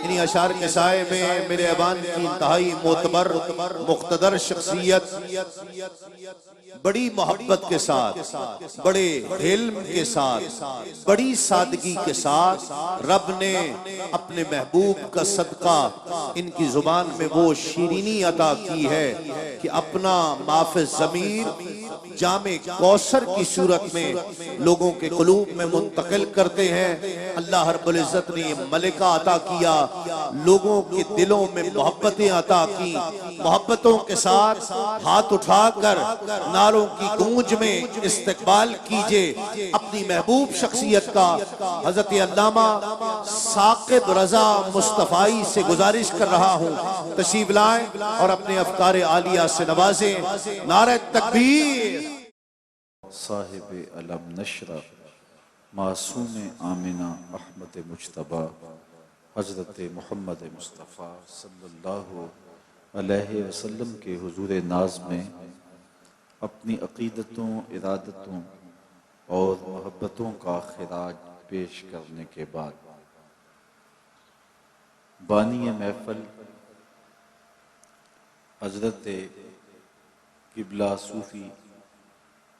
इन्हीं अशार के साए में मेरे ऐवान की इंतहाई मोतबर मुख्तदर शख्सियत बड़ी मोहब्बत के साथ, बड़े हिल्म के साथ, बड़ी सादगी के साथ रब ने अपने महबूब का सदका इनकी जुबान में वो शीरीनी अता की है कि अपना माफ़े ज़मीर जामे कौसर की सूरत में लोगों के कुलूब में मुंतकिल करते हैं। अल्लाह रब्बुल इज़्ज़त ने ये मलिका अता किया, लोगों के दिलों में मोहब्बतें अता की। मोहब्बतों के साथ हाथ उठाकर नारों की गूंज में इस्तकबाल कीजिए अपनी महबूब शख्सियत का। हज़रत अल्लामा साकिब रजा मुस्तफ़ाई से गुजारिश कर रहा हूँ, तशरीफ लाएं और अपने अफ़कार आलिया से नवाजें। नारे तकबीर। साहिब अलम नशरा मासूम आमिना अहमद मुज्तबा हज़रत मोहम्मद मुस्तफ़ा सल्लल्लाहु अलैहि वसल्लम के हुजूर नाज में अपनी अक़ीदतों, इरादतों और मोहब्बतों का खिराज पेश करने के बाद बानी महफ़ल हज़रत क़िबला सूफ़ी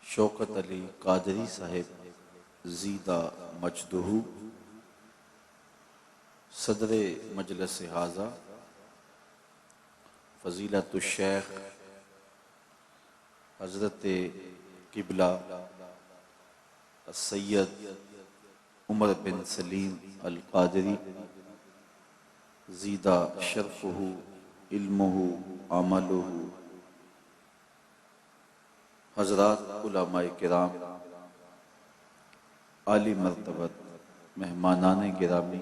शौकत अली कादरी साहिब ज़ीदा मजदहू सदर मजलिस हाज़ा फ़ज़ीलतुश शेख हज़रत क़िबला सैयद उमर बिन सलीम अल क़ादरी ज़ीदा शरफ़हू इल्मुहू अमलुहू हज़रात उलमाए किराम, आली मर्तबत मेहमानान गिरामी,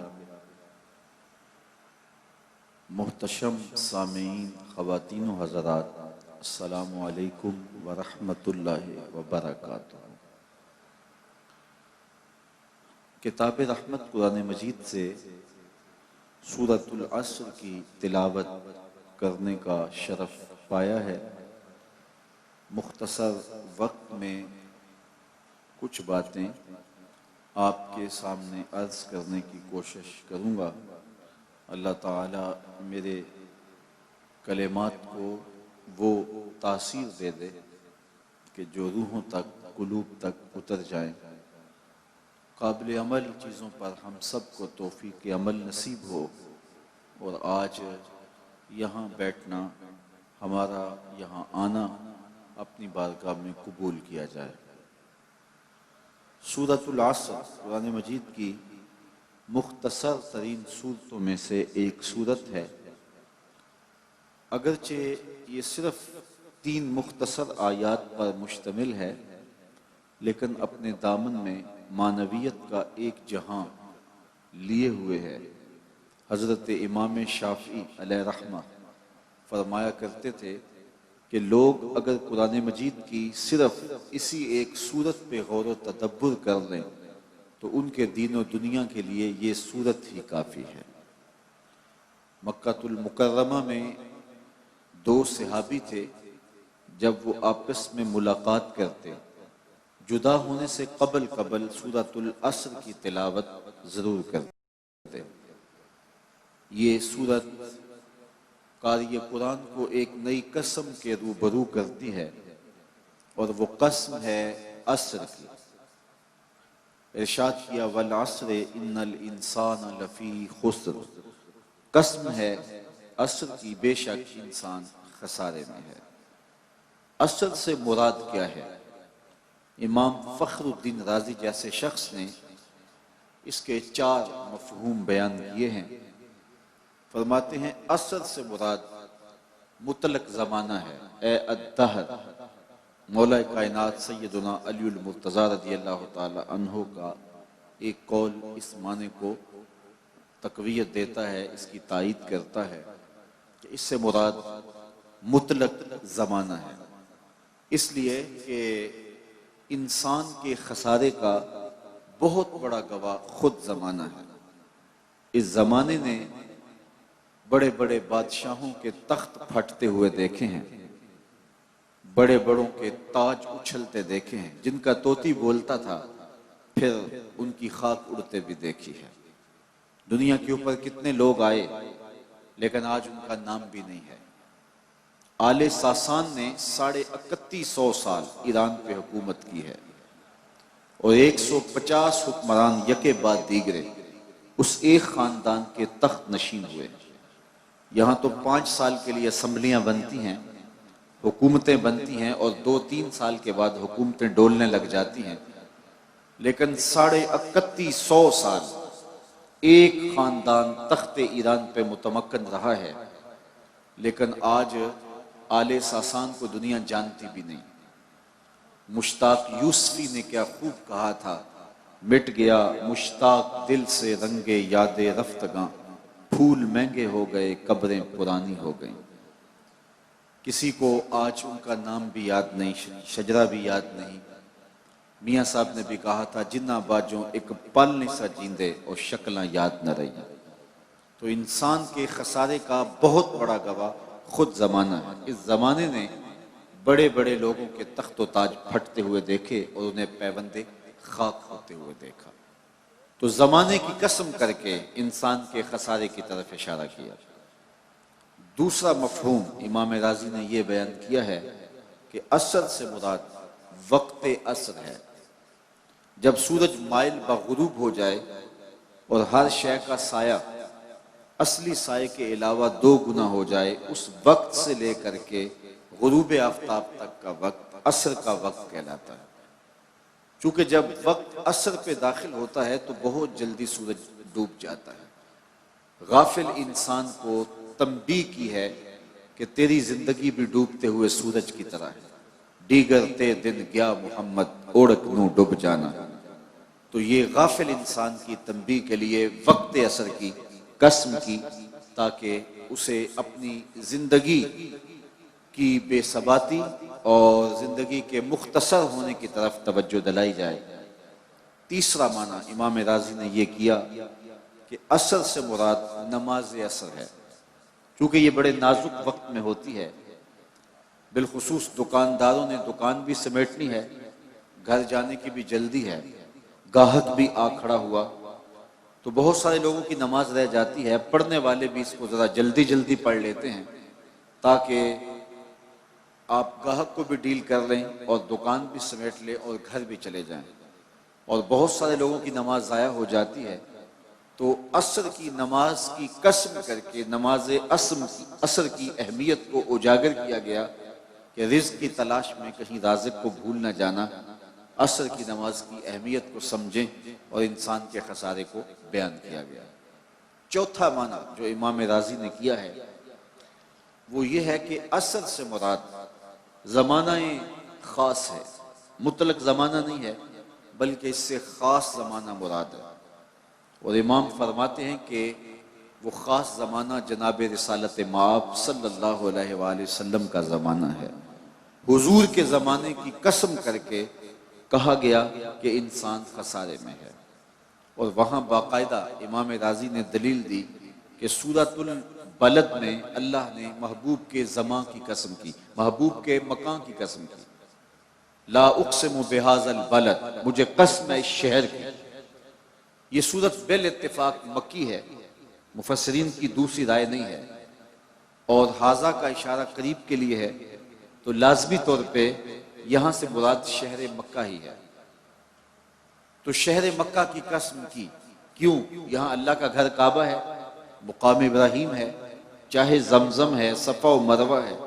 मुहतशम सामीन ख़वातीन व हज़रात, अस्सलामु अलैकुम व रहमतुल्लाहि व बरकातुहू। किताब रहमत कुरान मजीद से सूरतुल अस्र की तिलावत करने का शरफ पाया है। मुख्तसर वक्त में कुछ बातें आपके सामने अर्ज़ करने की कोशिश करूँगा। अल्लाह ताला मेरे कलेमात को वो तासीर दे दे कि जो रूहों तक, कुलूब तक उतर जाएं। काबिल अमल चीज़ों पर हम सब को तौफ़ीक़ अमल नसीब हो और आज यहाँ बैठना, हमारा यहाँ आना अपनी बारगाह में कबूल किया जाए। सूरतुल अस्र कुरान मजीद की मुख्तसर तरीन सूरतों में से एक सूरत है। अगरचे ये सिर्फ 3 मुख्तसर आयात पर मुश्तमिल है, लेकिन अपने दामन में मानवियत का एक जहां लिए हुए है। हज़रत इमाम शाफ़ी अलैहि रहमा फरमाया करते थे कि लोग अगर कुरान मजीद की सिर्फ इसी एक सूरत पे गौर व तदब्बुर कर लें तो उनके दीन व दुनिया के लिए ये सूरत ही काफ़ी है। मक्कातुल मुकर्रमा में 2 सहाबी थे, जब वो आपस में मुलाकात करते, जुदा होने से कबल सूरतुल अस्र की तिलावत ज़रूर करते। ये सूरत क़ारी कुरान को एक नई कसम के रूबरू करती है और वो कसम है अस्र की। इरशाद किया वल अस्र इन्नल इंसान लफ़ी खुस्र, कसम है अस्र की, बेशक इंसान खसारे में है। अस्र से मुराद क्या है? इमाम फ़ख्रुद्दीन राज़ी जैसे शख्स ने इसके 4 मफ़हूम बयान किए हैं। फरमाते हैं अस्र से मुराद मुतलक ज़माना है, ए अद्दहर। मौला कायनात सैयदना अलीउल मुर्तज़ा रज़ियल्लाहु ताला अन्हु का एक कौल इस माने को तक़वियत देता है, इसकी तायीद करता है कि इससे मुराद मुतलक ज़माना है, इसलिए कि इंसान के खसारे का बहुत बड़ा गवाह खुद ज़माना है। इस ज़माने ने बड़े बड़े बादशाहों के तख्त फटते हुए देखे हैं, बड़े बड़ों के ताज उछलते देखे हैं, जिनका तोती बोलता था फिर उनकी खाक उड़ते भी देखी है। दुनिया के ऊपर कितने लोग आए, लेकिन आज उनका नाम भी नहीं है। आले सासान ने 3150 साल ईरान पे हुकूमत की है और 150 हुक्मरान यके बाद दीगरे उस एक खानदान के तख्त नशीन हुए। यहाँ तो 5 साल के लिए असम्बलियाँ बनती हैं, हुकूमतें बनती हैं और 2-3 साल के बाद हुकूमतें डोलने लग जाती हैं, लेकिन 3150 साल एक खानदान तख्ते ईरान पे मुतमक्कन रहा है। लेकिन आज आले सासान को दुनिया जानती भी नहीं। मुश्ताक यूसुफी ने क्या खूब कहा था, मिट गया मुश्ताक दिल से रंगे यादे रफ्तगां, फूल महंगे हो गए कब्रें पुरानी हो गई। किसी को आज उनका नाम भी याद नहीं, शजरा भी याद नहीं। मियाँ साहब ने भी कहा था, जिन्ना बाजों एक पल नहीं सा जींदे और शक्लां याद न रही। तो इंसान के खसारे का बहुत बड़ा गवाह खुद जमाना है। इस जमाने ने बड़े बड़े लोगों के तख्त ताज फटते हुए देखे और उन्हें पैबंदे खाक होते हुए देखा। तो जमाने की कसम करके इंसान के खसारे की तरफ इशारा किया। दूसरा मफहूम इमाम राजी ने यह बयान किया है कि असर से मुराद वक्त असर है। जब सूरज माइल बगरूब हो जाए और हर शय का साया असली साये के अलावा 2 गुना हो जाए, उस वक्त से लेकर के गुरूब आफ्ताब तक का वक्त असर का वक्त कहलाता है। चूंकि जब वक्त असर पे दाखिल होता है तो बहुत जल्दी सूरज डूब जाता है। गाफिल इंसान को तंबीह की है कि तेरी जिंदगी भी डूबते हुए सूरज की तरह है। दीगर ते दिन गया मोहम्मद ओढ़क नू डूब जाना। तो ये गाफिल इंसान की तंबीह के लिए वक्त असर की कसम की, ताकि उसे अपनी जिंदगी की बेसबाती और जिंदगी के मुख्तसर होने की तरफ तवज्जो दिलाई जाए। तीसरा माना इमाम राजी ने यह किया कि असर से मुराद नमाज असर है। क्योंकि ये बड़े नाजुक वक्त में होती है, बिलखुसूस दुकानदारों ने दुकान भी समेटनी है, घर जाने की भी जल्दी है, गाहक भी आ खड़ा हुआ, तो बहुत सारे लोगों की नमाज रह जाती है। पढ़ने वाले भी इसको ज़रा जल्दी जल्दी पढ़ लेते हैं ताकि आप गाहक को भी डील कर लें और दुकान भी समेट लें और घर भी चले जाएं। और बहुत सारे लोगों की नमाज ज़ाया हो जाती है। तो असर की नमाज की कसम करके नमाज असर की अहमियत को उजागर किया गया कि रिज़्क़ की तलाश में कहीं राज़िक़ को भूल न जाना। असर की नमाज की अहमियत को समझें और इंसान के खसारे को बयान किया गया। चौथा माना जो इमाम राजी ने किया है वो ये है कि असर से मुराद ज़माना ख़ास है, मुतलक ज़माना नहीं है, बल्कि इससे ख़ास ज़माना मुराद है। और इमाम फरमाते हैं कि वो ख़ास ज़माना जनाब रिसालत माब सल्लल्लाहु अलैहि वसल्लम का ज़माना है। हुजूर के ज़माने की कसम करके कहा गया कि इंसान खसारे में है। और वहाँ बाकायदा इमाम राजी ने दलील दी कि सूरतुल बलद में अल्लाह ने महबूब के ज़मा की कसम की, महबूब के मकान की कसम की। ला उक़सिमु बिहाज़ल बलद, मुझे कसम है इस शहर की। ये सूरत बिल इत्तिफाक मक्की है, मुफस्सिरीन की दूसरी राय नहीं है। और हाजा का इशारा करीब के लिए है, तो लाजमी तौर पे यहाँ से मुराद शहर मक्का ही है। तो शहर मक्का की कसम की क्यों? यहाँ अल्लाह का घर काबा है, मुकाम इब्राहीम है, चाहे जमजम है, सफ़ा व मरवा है,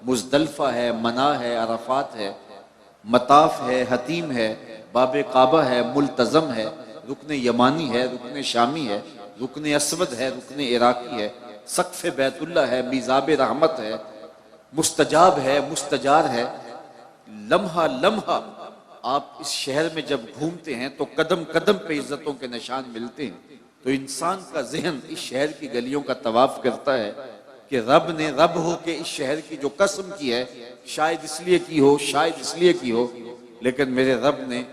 मुज़दलिफ़ा है, मना है, अरफात है, मताफ है, हतीम है, बाब काबा है, मुल्तज़म है, रुकन यमानी है, रुकन शामी है, रुकन असवद है, रुकन इराकी है, सक़्फ़ बैतुल्लाह है, मीज़ाब रहमत है, मुस्तजाब है, मुस्तजार है। लम्हा लम्हा आप इस शहर में जब घूमते हैं तो कदम कदम पे इज्जतों के निशान मिलते हैं। तो इंसान का जहन इस शहर की गलियों का तवाफ करता है कि रब ने रब हो के इस शहर की जो कसम की है, शायद इसलिए की हो, शायद इसलिए की हो, लेकिन मेरे रब ने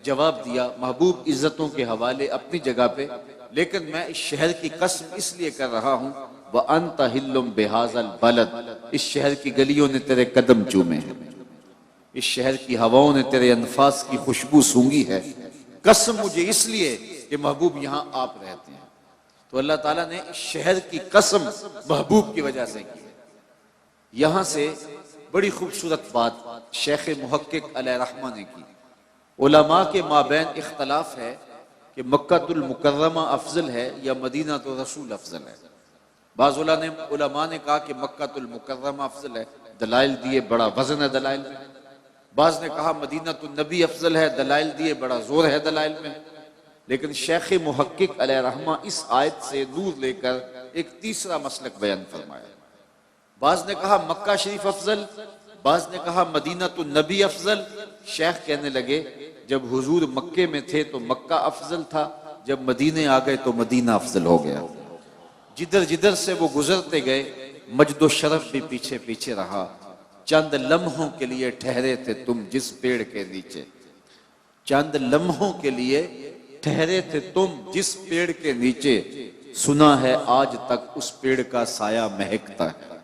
जवाब दिया, महबूब इज्जतों के हवाले अपनी जगह पे, लेकिन मैं इस शहर की कसम इसलिए कर रहा हूँ, व अंत हिल्लुम बिहाज़ल बलद, इस शहर की गलियों ने तेरे कदम चूमे हैं, इस शहर की हवाओं ने तेरे अनफास की खुशबू सूंघी है। कसम मुझे इसलिए कि महबूब यहाँ आप रहते हैं। तो अल्लाह ताला ने इस शहर की कसम महबूब की वजह से की। यहां से बड़ी खूबसूरत बात शेख मुहक्किक अलैहिर्रहमा ने की। उलमा के माबैन इख्तलाफ है कि मक्कातुल मुकर्रमा अफजल है या मदीना तो रसूल अफजल है। बाज़ उलमा ने कहा कि मक्कातुल मुकर्रमा अफजल है, दलाइल दिए, बड़ा वजन है दलाइल में। बाज़ ने कहा मदीना तो नबी अफजल है, दलाइल दिए, बड़ा जोर है दलाइल में। लेकिन शेख मुहक्किक अलैहिर्रहमा इस आयत से दूर लेकर एक तीसरा मसलक बयान फरमाया। बाज़ ने कहा मक्का शरीफ अफजल, बाज़ ने कहा मदीना तो नबी अफजल। शेख कहने लगे जब हुजूर मक्के में थे तो मक्का अफजल था, जब मदीने आ गए तो मदीना अफजल हो गया। जिधर जिधर से वो गुजरते गए मजदो शरफ भी पीछे पीछे रहा। चंद लम्हों के लिए ठहरे थे तुम जिस पेड़ के नीचे, चंद लम्हों के लिए ठहरे थे तुम जिस पेड़ के नीचे, सुना है आज तक उस पेड़ का साया महकता है।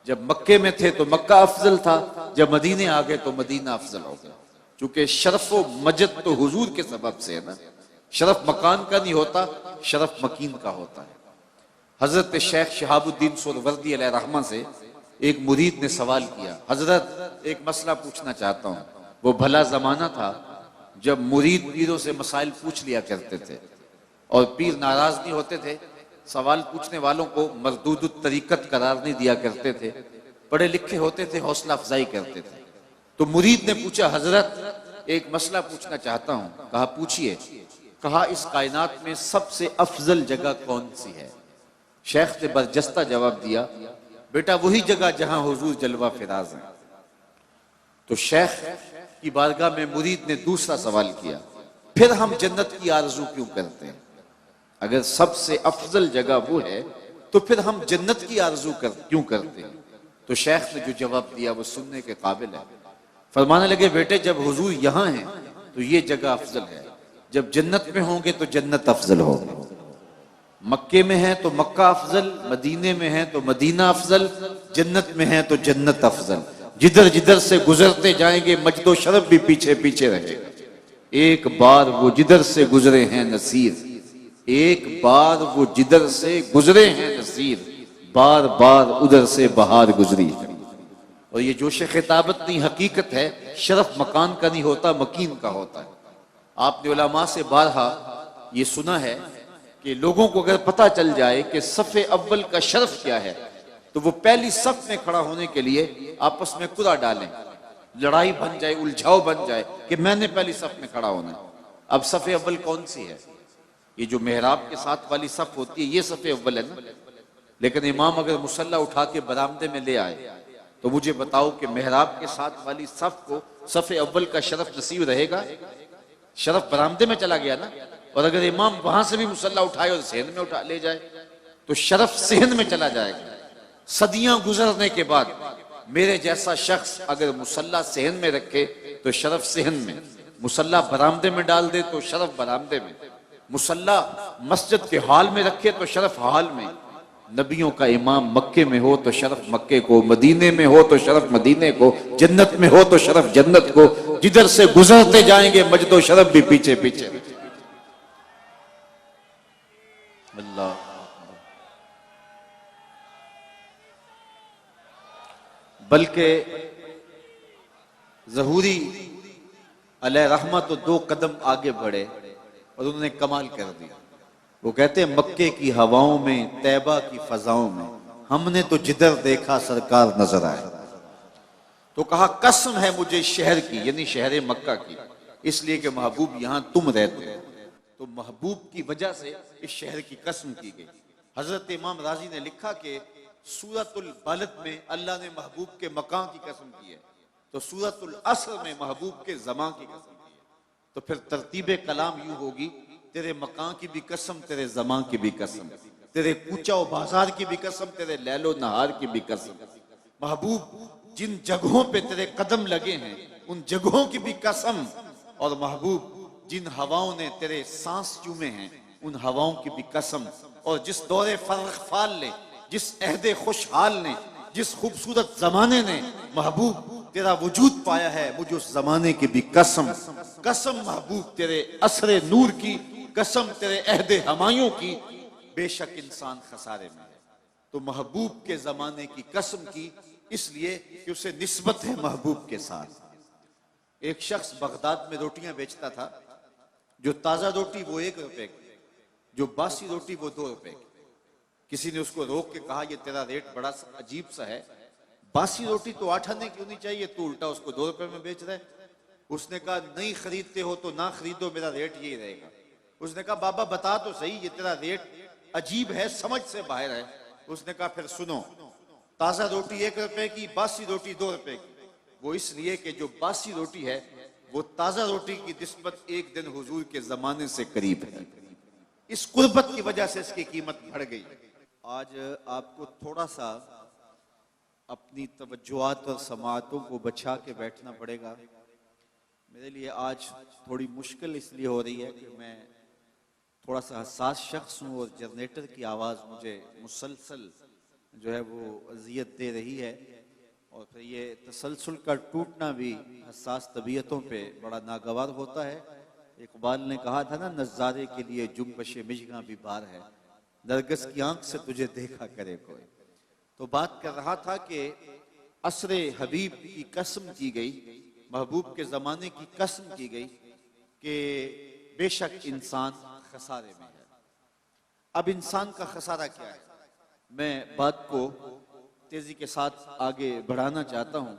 जब मक्के में थे तो मक्का अफजल था, जब मदीने आ गए तो मदीना अफजल हो गया। क्योंकि शरफ व मजद तो हुजूर के सबब से है ना। शरफ मकान का नहीं होता, शरफ मकीन का होता है। हजरत शेख शहाबुद्दीन सोहरवर्दी अलैहिर्रहमा से एक मुरीद ने सवाल किया, हजरत एक मसला पूछना चाहता हूँ। वो भला जमाना था जब मुरीद पीरों से मसाइल पूछ लिया करते थे और पीर नाराज नहीं होते थे, सवाल पूछने वालों को मरदूदुत तरीकत करार नहीं दिया करते थे, पढ़े लिखे होते थे, हौसला अफजाई करते थे। तो मुरीद ने पूछा, हजरत एक मसला पूछना चाहता हूँ। कहा पूछिए। कहा इस कायनात में सबसे अफजल जगह कौन सी है? शेख ने बरजस्ता जवाब दिया, बेटा वही जगह जहां हुजूर जलवा फिराज हैं। तो शेख की बारगाह में मुरीद ने दूसरा सवाल किया, फिर हम जन्नत की आरजू क्यों करते हैं? अगर सबसे अफजल जगह वो है तो फिर हम जन्नत की आरजू क्यों करते हैं? तो शेख ने जो जवाब दिया वो सुनने के काबिल है। फरमाने लगे, बेटे जब हुजूर यहाँ हैं तो ये जगह अफजल है, जब जन्नत में होंगे तो जन्नत अफजल होगी। मक्के में है तो मक्का अफजल, मदीने में है तो मदीना अफजल, जन्नत में है तो जन्नत अफजल। जिधर जिधर से गुजरते जाएंगे मजदो शरफ भी पीछे पीछे रहेगा। एक बार वो जिधर से गुजरे हैं नसीर, एक बार वो जिधर से गुजरे हैं नसीर, बार बार उधर से बहार गुजरी है। और ये जोश खिताबत नहीं, हकीकत है। शरफ मकान का नहीं होता, मकीन का होता है। आपने उलमा से बारहा ये सुना है कि लोगों को अगर पता चल जाए कि सफ़े अव्वल का शरफ क्या है तो वो पहली सफ में खड़ा होने के लिए आपस में कुरा डालें, लड़ाई बन जाए, उलझाव बन जाए कि मैंने पहली सफ में खड़ा होना है। अब सफ़े अव्वल कौन सी है? ये जो मेहराब के साथ वाली सफ होती है ये सफ़े अव्वल है ना। लेकिन इमाम अगर मुसल्ला उठा के बरामदे में ले आए तो मुझे बताओ कि मेहराब के साथ वाली सफ को सफ़े अव्वल का शरफ नसीब रहेगा? शरफ बरामदे में चला गया ना। और अगर इमाम वहां से भी मुसल्ला उठाए और सेहन में उठा ले जाए तो शरफ सेहन में चला जाएगा। सदियां गुजरने के बाद मेरे जैसा शख्स अगर मुसल्ला सेहन में रखे तो शरफ सेहन में, मुसल्ला बरामदे में डाल दे तो शरफ बरामदे में, मुसल्ला मस्जिद के हाल में रखे तो शरफ हाल में। नबियों का इमाम मक्के में हो तो शरफ मक्के को, मदीने में हो तो शरफ मदीने को, जन्नत में हो तो शरफ जन्नत को। जिधर से गुजरते जाएंगे मजदो शरफ भी पीछे पीछे। अल्लाह बल्कि ज़हूरी अलैहिर्रहमा तो 2 कदम आगे बढ़े और उन्होंने कमाल कर दिया। वो कहते हैं मक्के की हवाओं में, तैबा की फजाओं में हमने तो जिधर देखा सरकार नजर आए। तो कहा कसम है मुझे शहर की, यानी शहर मक्का की, इसलिए कि महबूब यहां तुम रहते हो। तो महबूब की वजह से इस शहर की कसम की गई। हजरत इमाम राजी ने लिखा कि सूरतुल बलद में अल्लाह ने महबूब के मकान की कसम की है, तो सूरतुल असर में महबूब के ज़मां की कसम की है। तो फिर तरतीबे कलाम यूं होगी, तेरे मकान की भी कसम, तेरे ज़मां की भी कसम, तेरे कूचा व बाजार की भी कसम, तेरे लैलो नहार की भी कसम। महबूब जिन जगहों पे तेरे कदम लगे हैं उन जगहों की भी कसम, और महबूब जिन हवाओं ने तेरे सांस चूमे हैं उन हवाओं की भी कसम। और जिस दौरे फर्क फाल ने, जिस अहदे खुशहाल ने, जिस खूबसूरत जमाने ने महबूब तेरा वजूद पाया है, मुझे उस जमाने की भी कसम। कसम महबूब तेरे असरे नूर की, कसम तेरे अहदे हमायों की, बेशक इंसान खसारे में है। तो महबूब के जमाने की कसम की इसलिए कि उसे निस्बत है महबूब के साथ। एक शख्स बगदाद में रोटियां बेचता था। जो ताजा रोटी वो 1 रुपए की, जो बासी रोटी वो 2 रुपए की। किसी ने उसको रोक के कहा ये तेरा रेट बड़ा अजीब सा है, बासी रोटी तो 8 आने की होनी चाहिए, तू उल्टा उसको 2 रुपए में बेच रहा है। उसने कहा नहीं खरीदते हो तो ना खरीदो, मेरा रेट यही रहेगा। उसने कहा बाबा बता तो सही, ये तेरा रेट अजीब है, समझ से बाहर है। उसने कहा फिर सुनो, ताजा रोटी 1 रुपए की, बासी रोटी 2 रुपए की। वो इसलिए कि जो बासी रोटी है वो ताजा रोटी की निस्बत एक दिन हुजूर के जमाने से करीब है। इस कुर्बत की वजह से इसकी कीमत बढ़ गई। आज आपको थोड़ा सा अपनी तवज्जुआत और समाअतों को बचा के बैठना पड़ेगा। मेरे लिए आज थोड़ी मुश्किल इसलिए हो रही है कि मैं थोड़ा सा हसास शख्स हूँ और जनरेटर की आवाज़ मुझे मुसलसल जो है वो अजियत दे रही है। और फिर ये तसलसल का टूटना भी हसास तबीयतों पे बड़ा नागवार होता है। इकबाल ने कहा था ना, नज़ारे के लिए जुम्बशे मिजगा भी बार है, नरगिस की आंख से तुझे देखा करे कोई। तो बात कर रहा था कि असरे हबीब की कसम की गई, महबूब के ज़माने की कसम की गई कि बेशक इंसान खसारे में है। अब इंसान का खसारा क्या है, मैं बात को तेजी के साथ आगे बढ़ाना चाहता हूं।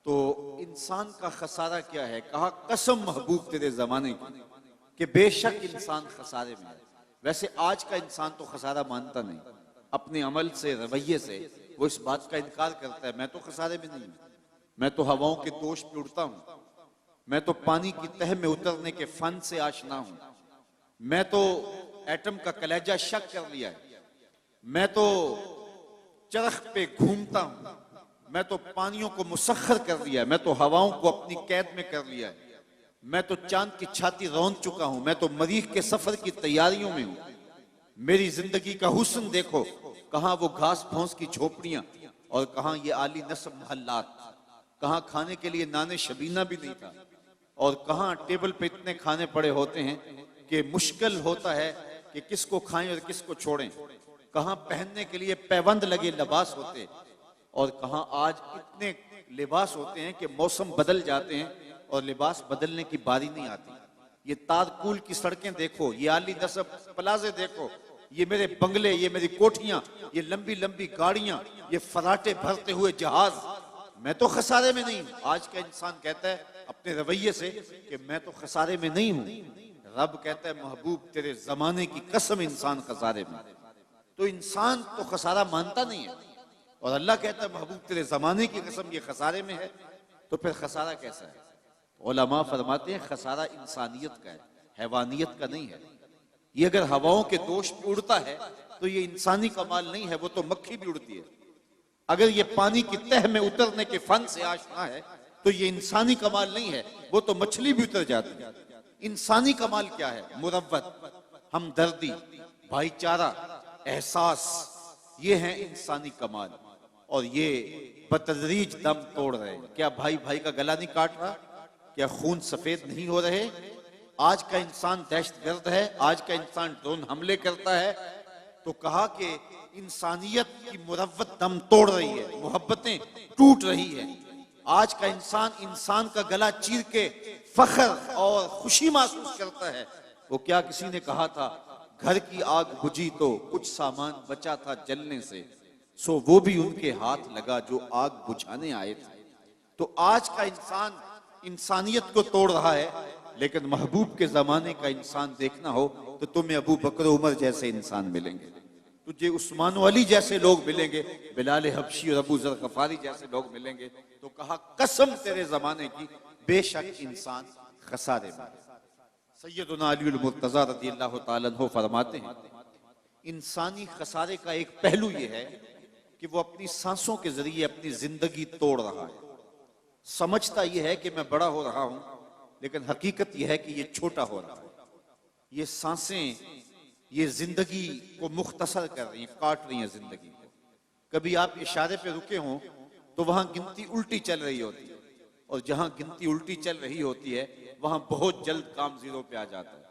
तो इंसान का खसारा क्या है, कहा कसम महबूब तेरे जमाने की कि बेशक इंसान खसारे में है। वैसे आज का इंसान तो खसारा मानता नहीं, अपने अमल से रवैये से वो इस बात का इनकार करता है मैं तो खसारे में नहीं हूं, मैं तो हवाओं के दोष पे उड़ता हूं, मैं तो पानी की तह में उतरने के फन से आशना हूं, मैं तो एटम का कलेजा शक कर लिया है, मैं तो चरख पे घूमता हूं, मैं तो पानियों को मुसख्खर कर लिया है, मैं तो हवाओं को अपनी कैद में कर लिया है, मैं तो चांद की छाती रौंद चुका हूं, मैं तो मरीख के सफर की तैयारियों में हूं। मेरी जिंदगी का हुस्न देखो, कहां वो घास फूस की झोपड़ियां और कहां ये आली नस्ब महल्लात, कहां खाने के लिए नाने शबीना भी नहीं था और कहां टेबल पे इतने खाने पड़े होते हैं कि मुश्किल होता है कि किसको खाएं और किसको छोड़ें। कहां पहनने के लिए पैबंद लगे लिबास होते और कहां आज इतने लिबास होते हैं कि मौसम बदल जाते हैं और लिबास बदलने की बारी नहीं आती। ये ताजकुल की सड़कें देखो, ये आली नस्ब प्लाजे देखो, ये मेरे बंगले, ये मेरी कोठियां, ये लंबी लंबी गाड़ियां, ये फराटे भरते हुए जहाज, मैं तो खसारे में नहीं हूं। आज का इंसान कहता है अपने रवैये से कि मैं तो खसारे में नहीं हूं। रब कहता है महबूब तेरे जमाने की कसम इंसान खसारे में। तो इंसान तो खसारा मानता नहीं है और अल्लाह कहता है महबूब तेरे जमाने की कसम ये खसारे में है। तो फिर खसारा कैसा है? उलमा फरमाते हैं खसारा इंसानियत का है, हैवानियत का नहीं है। ये अगर हवाओं के दोष पे उड़ता है तो ये इंसानी कमाल नहीं है, वो तो मक्खी भी उड़ती है। अगर ये पानी की तह में उतरने के फन से आशना है तो ये इंसानी कमाल नहीं है, वो तो मछली भी उतर जाती है। इंसानी कमाल क्या है? मुरव्वत, हमदर्दी, भाईचारा, एहसास, ये है इंसानी कमाल। और ये बतदरीज दम तोड़ रहे हैं। क्या भाई भाई का गला नहीं काट रहा? क्या खून सफेद नहीं हो रहे? आज का इंसान दहशतगर्द है, आज का इंसान ड्रोन हमले करता है। तो कहा कि इंसानियत की मुरव्वत दम तोड़ रही है, मोहब्बतें टूट रही है। आज का इंसान का गला चीर के फख्र और खुशी महसूस करता है। वो क्या किसी ने कहा था, घर की आग बुझी तो कुछ सामान बचा था जलने से, सो वो भी उनके हाथ लगा जो आग बुझाने आए थे। तो आज का इंसान इंसानियत को तोड़ रहा है, लेकिन महबूब के जमाने का इंसान देखना हो तो तुम्हें अबू बकर उमर जैसे इंसान मिलेंगे, तुझे उस्मान अली जैसे लोग मिलेंगे, बिलाल हबशी और अबू जर गफारी जैसे लोग मिलेंगे। तो कहा कसम तेरे जमाने की बेशक इंसान खसारे में। सैयदुना अली मुर्तजा रज़ियल्लाहु ताला अन्हु फरमाते हैं इंसानी खसारे का एक पहलू यह है कि वो अपनी सांसों के जरिए अपनी जिंदगी तोड़ रहा है। समझता यह है कि मैं बड़ा हो रहा हूं, लेकिन हकीकत यह है कि ये छोटा हो रहा है। ये सांसें ये जिंदगी को मुख्तसर कर रही हैं, काट रही हैं जिंदगी को। कभी आप इशारे पे रुके हों तो वहां गिनती उल्टी चल रही होती है, और जहां गिनती उल्टी चल रही होती है वहां बहुत जल्द काम जीरो पे आ जाता है।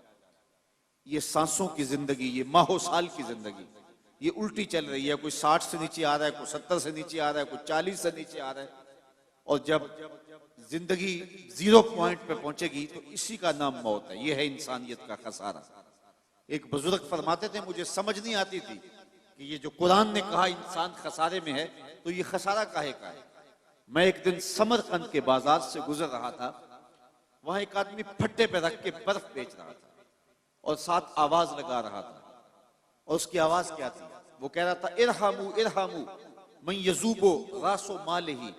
ये सांसों की जिंदगी, ये माहो साल की जिंदगी, ये उल्टी चल रही है। कोई 60 से नीचे आ रहा है, कोई 70 से नीचे आ रहा है, कोई 40 से नीचे आ रहा है। और जब जिंदगी 0 पॉइंट पे पहुंचेगी तो इसी का नाम मौत है। ये है इंसानियत का खसारा। एक बुजुर्ग फरमाते थे, मुझे समझ नहीं आती थी कि ये जो कुरान ने कहा इंसान खसारे में है, तो ये खसारा काहे का है। मैं एक दिन समरकंद के बाजार से गुजर रहा था, वहां एक आदमी फट्टे पे रख के बर्फ बेच रहा था और साथ आवाज लगा रहा था। और उसकी आवाज क्या थी? वो कह रहा था, इरहामू इरहामू मैं यजूबो रासो माल ही,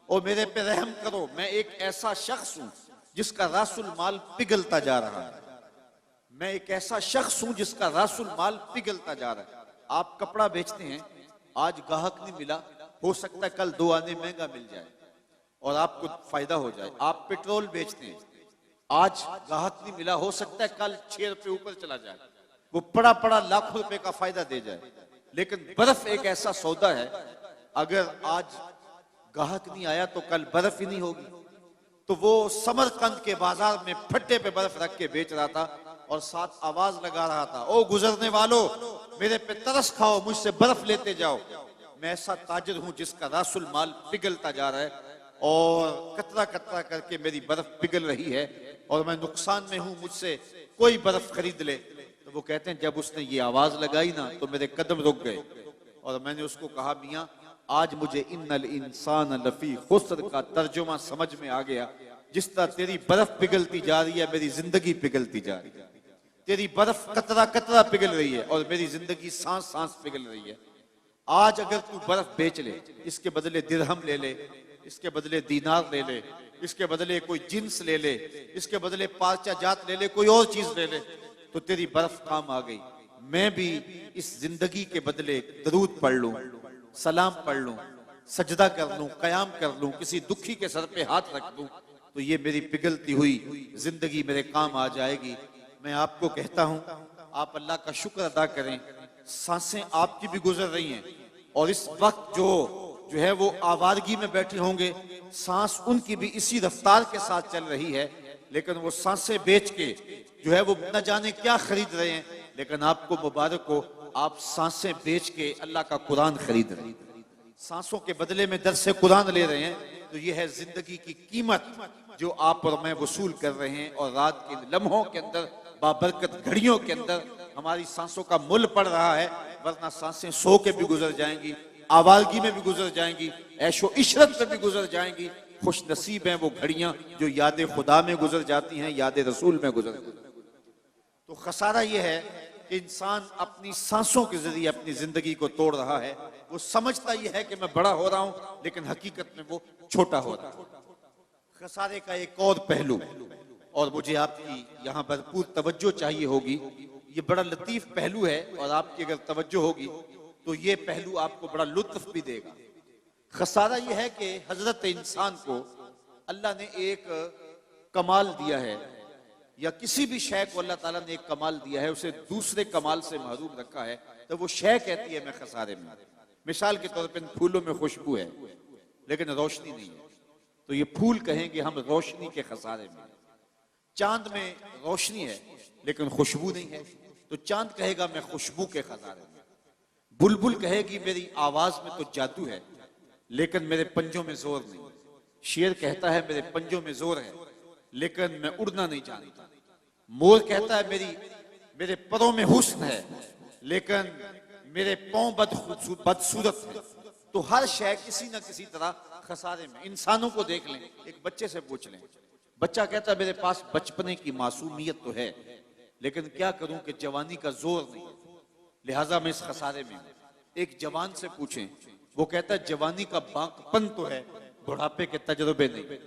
और मेरे पे रहम करो, मैं एक ऐसा शख्स हूं जिसका रासुल माल पिघलता जा रहा है। मैं एक ऐसा शख्स हूं जिसका रासुल माल पिघलता जा रहा है। आप कपड़ा बेचते हैं, आज ग्राहक नहीं मिला, हो सकता है कल 2 आने महंगा मिल जाए और आपको फायदा हो जाए। आप पेट्रोल बेचते हैं, आज ग्राहक नहीं मिला, हो सकता है कल 6 रुपए ऊपर चला जाए, वो पड़ा पड़ा लाखों रुपए का फायदा दे जाए। लेकिन बर्फ एक ऐसा सौदा है, अगर आज ग्राहक नहीं आया तो कल बर्फ ही नहीं होगी। तो वो समरकंद के बाजार में फट्टे पे बर्फ रख के बेच रहा था और साथ आवाज लगा रहा था, ओ गुजरने वालों, मेरे पे तरस खाओ, मुझसे बर्फ लेते जाओ। मैं ऐसा ताजिर हूं जिसका रासुल माल पिघलता जा रहा है और कतरा कतरा करके मेरी बर्फ पिघल रही है और मैं नुकसान में हूं, मुझसे कोई बर्फ खरीद ले। तो वो कहते हैं, जब उसने ये आवाज लगाई ना तो मेरे कदम रुक गए और मैंने उसको कहा, मियां आज मुझे इन्नल इंसान लफी खुस्र का तर्जुमा समझ में आ गया। जिस तरह तेरी बर्फ पिघलती जा रही है, मेरी जिंदगी पिघलती जा रही है। तेरी बर्फ कतरा कतरा पिघल रही है और मेरी जिंदगी सांस सांस पिघल रही है। आज अगर तू बर्फ बेच ले, इसके बदले दिरहम ले ले, इसके बदले दीनार ले ले, इसके बदले कोई जिन्स ले ले, इसके बदले पार्चा जात ले ले, कोई और चीज ले ले, तो तेरी बर्फ काम आ गई। मैं भी इस जिंदगी के बदले दरूद पढ़ लूं, सलाम पढ़ लूं, सजदा कर लूं, कयाम कर लूं, किसी दुखी के सर पे हाथ रख दूं, तो ये मेरी पिघलती हुई जिंदगी मेरे काम आ जाएगी। मैं आपको कहता हूं, आप अल्लाह का शुक्र अदा करें, सांसें आपकी भी गुजर रही हैं और इस वक्त जो है वो आवारगी में बैठे होंगे, सांस उनकी भी इसी रफ्तार के साथ चल रही है, लेकिन वो सांसें बेच के जो है वो न जाने क्या खरीद रहे हैं। लेकिन आपको मुबारक हो, आप सांसें बेच के अल्लाह का कुरान खरीद रहे हैं, सांसों के बदले में दर्स कुरान ले रहे हैं। तो ये है जिंदगी की कीमत जो आप और मैं वसूल कर रहे हैं। और रात के लम्हों के अंदर, बाबरकत घड़ियों के अंदर हमारी सांसों का मुल पड़ रहा है, वरना सांसें सो के भी गुजर जाएंगी, आवारगी में भी गुजर जाएंगी, ऐशो इशरत में भी गुजर जाएंगी। खुश नसीब हैं वो घड़ियां जो याद खुदा में गुजर जाती हैं, याद रसूल में गुजर जाती हैं। तो खसारा ये है कि इंसान अपनी सांसों के जरिए अपनी जिंदगी को तोड़ रहा है। वो समझता ये है कि मैं बड़ा हो रहा हूं, लेकिन हकीकत में वो छोटा हो रहा है। खसारे का एक और पहलू, और मुझे आपकी यहाँ भरपूर तवज्जो चाहिए होगी, ये बड़ा लतीफ पहलू है और आपकी अगर तवज्जो होगी तो ये पहलू आपको बड़ा लुत्फ भी देगा। खसारा ये है कि हजरत इंसान को अल्लाह ने एक कमाल दिया है, या किसी भी शय को अल्लाह ताला ने एक कमाल दिया है, उसे दूसरे कमाल से महरूम रखा है, तो वो शय कहती है मैं खसारे में। मिसाल के तौर पर फूलों में खुशबू है लेकिन रोशनी नहीं है, तो ये फूल कहेंगे हम रोशनी के खसारे में। चांद में रोशनी है लेकिन खुशबू नहीं है, तो चांद कहेगा मैं खुशबू के खजारे में। बुलबुल कहेगी मेरी आवाज में तो जादू है लेकिन मेरे पंजों में जोर नहीं। शेर कहता है मेरे पंजों में जोर है लेकिन मैं उड़ना नहीं जानता। मोर कहता है मेरे पैरों में हुस्न है लेकिन मेरे पांव बदसूरत है। तो हर शय किसी न किसी तरह खसारे में। इंसानों को देख लें, एक बच्चे से पूछ लें, बच्चा कहता है मेरे पास बचपने की मासूमियत तो है लेकिन क्या करूं कि जवानी का जोर नहीं, लिहाजा मैं इस खसारे में हूं। एक जवान से पूछें, वो कहता है जवानी का बांकपन तो है, बुढ़ापे के तजुर्बे नहीं।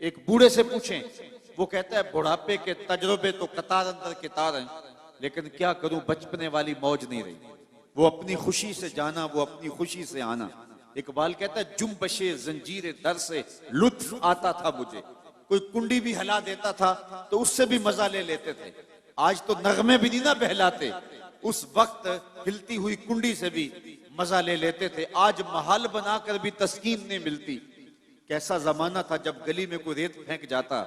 एक बूढ़े से पूछें, वो कहता है बुढ़ापे के तजुर्बे तो कतार अंदर कतार हैं लेकिन क्या करूं बचपने वाली मौज नहीं रही। वो अपनी खुशी से जाना, वो अपनी खुशी से आना। इकबाल कहता है जुम्बशे जंजीरे दर से लुत्फ आता था मुझे, कोई कुंडी भी हिला देता था तो उससे भी मजा ले लेते थे। आज तो नगमे भी नहीं ना बहलाते, उस वक्त हिलती हुई कुंडी से भी मजा ले लेते थे। आज महल बनाकर भी तस्कीन नहीं मिलती। कैसा जमाना था जब गली में कोई रेत फेंक जाता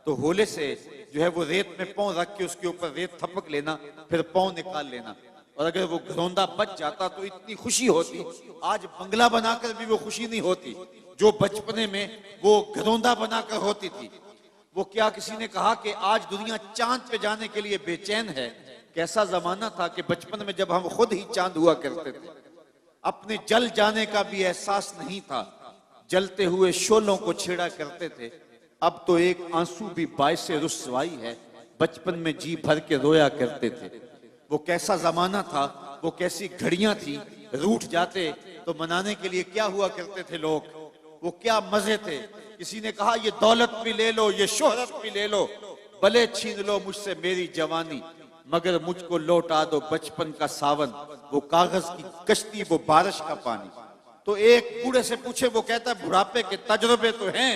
तो होले से जो है वो रेत में पाँव रख के उसके ऊपर रेत थपक लेना, फिर पाँव निकाल लेना, और अगर वो घरौंदा बच जाता तो इतनी खुशी होती। आज बंगला बनाकर भी वो खुशी नहीं होती जो बचपने में वो घरौंदा बनाकर होती थी। वो क्या किसी ने कहा कि आज दुनिया चांद पे जाने के लिए बेचैन है। कैसा जमाना था कि बचपन में जब हम खुद ही चांद हुआ करते थे, अपने जल जाने का भी एहसास नहीं था, जलते हुए शोलों को छेड़ा करते थे। अब तो एक आंसू भी बाइस रुसवाई है, बचपन में जी भर के रोया करते थे। वो कैसा जमाना था, वो कैसी घड़ियां थी। रूठ जाते तो मनाने के लिए क्या हुआ करते थे लोग, वो क्या मजे थे। किसी ने कहा ये दौलत भी ले लो, ये शोहरत भी ले लो, भले छीन लो मुझसे मेरी जवानी, मगर मुझको लौटा दो बचपन का सावन, वो कागज की कश्ती, वो बारिश का पानी। तो एक बूढ़े से पूछे, वो कहता है बुढ़ापे के तजुर्बे तो हैं,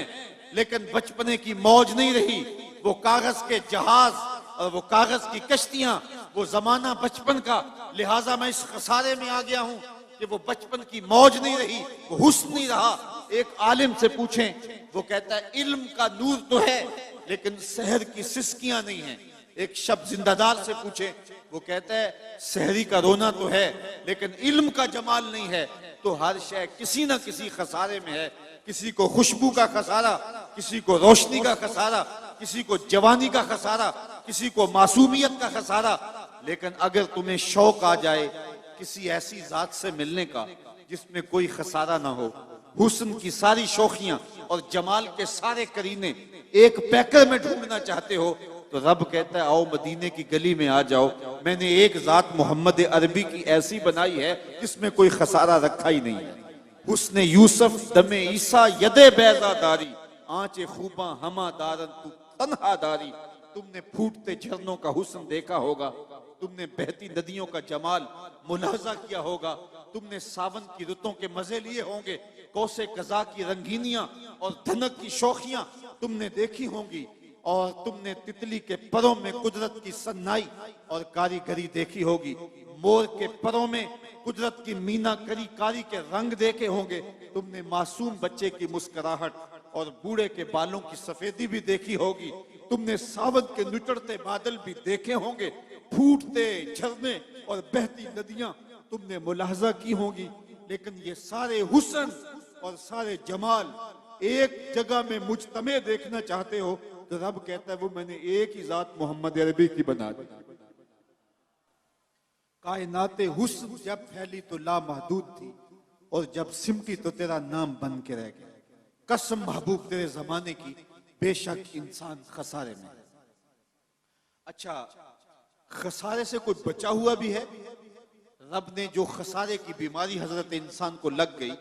लेकिन बचपने की मौज नहीं रही। वो कागज के जहाज और वो कागज की कश्तियां, वो जमाना बचपन का। लिहाजा मैं इस खसारे में आ गया हूं कि वो बचपन की मौज नहीं रही, वो हुस्न नहीं रहा। एक आलिम से पूछें, वो कहता है इल्म का नूर तो है लेकिन शहर की सिसकियां नहीं है। एक शब्द जिंदादार से पूछे, वो कहता है शहरी का रोना तो है लेकिन इल्म का जमाल नहीं है। तो हर शय किसी ना किसी खसारे में है। किसी को खुशबू का खसारा, किसी को रोशनी का खसारा, किसी को जवानी का खसारा, किसी को मासूमियत का खसारा। लेकिन अगर तुम्हें शौक आ जाए किसी ऐसी जात से मिलने का जिसमें कोई खसारा ना हो, हुस्न की सारी शौखियां और जमाल के सारे करीने एक पैकर में ढूंढना चाहते हो, तो रब कहता है आओ मदीने की गली में आ जाओ। मैंने एक जात मोहम्मद अरबी की ऐसी बनाई है जिसमें कोई खसारा रखा ही नहीं है। हुस्न यूसुफ दमे ईसा यदे बैजादारी, आंचे खूबा हमा दारन तू तन्हा दारी। तुमने फूटते झरनों का हुस्न देखा होगा, तुमने बहती नदियों का जमाल मुलाजा किया होगा, तुमने सावन की रुतों के मजे लिए होंगे, कौसे कजा की रंगीनियां और धनक की शौखियां तुमने देखी होंगी, और तुमने तितली के परों में कुदरत की सन्नाई और कारीगरी देखी होगी। मोर के परों में कुदरत की मीना करी कारी के रंग देखे होंगे। तुमने मासूम बच्चे की मुस्कुराहट और बूढ़े के बालों की सफेदी भी देखी होगी। तुमने सावन के निचड़ते बादल भी देखे होंगे, फूटते झरने और बहती नदियां तुमने मुलाहजा की होंगी। लेकिन ये सारे हुस्न और सारे जमाल एक जगह में मुजतमे देखना चाहते हो, तो रब कहता है वो मैंने एक ही जात मोहम्मद अरबी की बना दी। कायनाते हुस्न जब फैली तो लामहदूद थी, और जब सिमटी तो तेरा नाम बन के रह गया। कसम महबूब तेरे जमाने की, बेशक इंसान खसारे में। अच्छा, खसारे से कोई बचा हुआ भी है? रब ने जो खसारे की बीमारी हजरत इंसान को लग गई,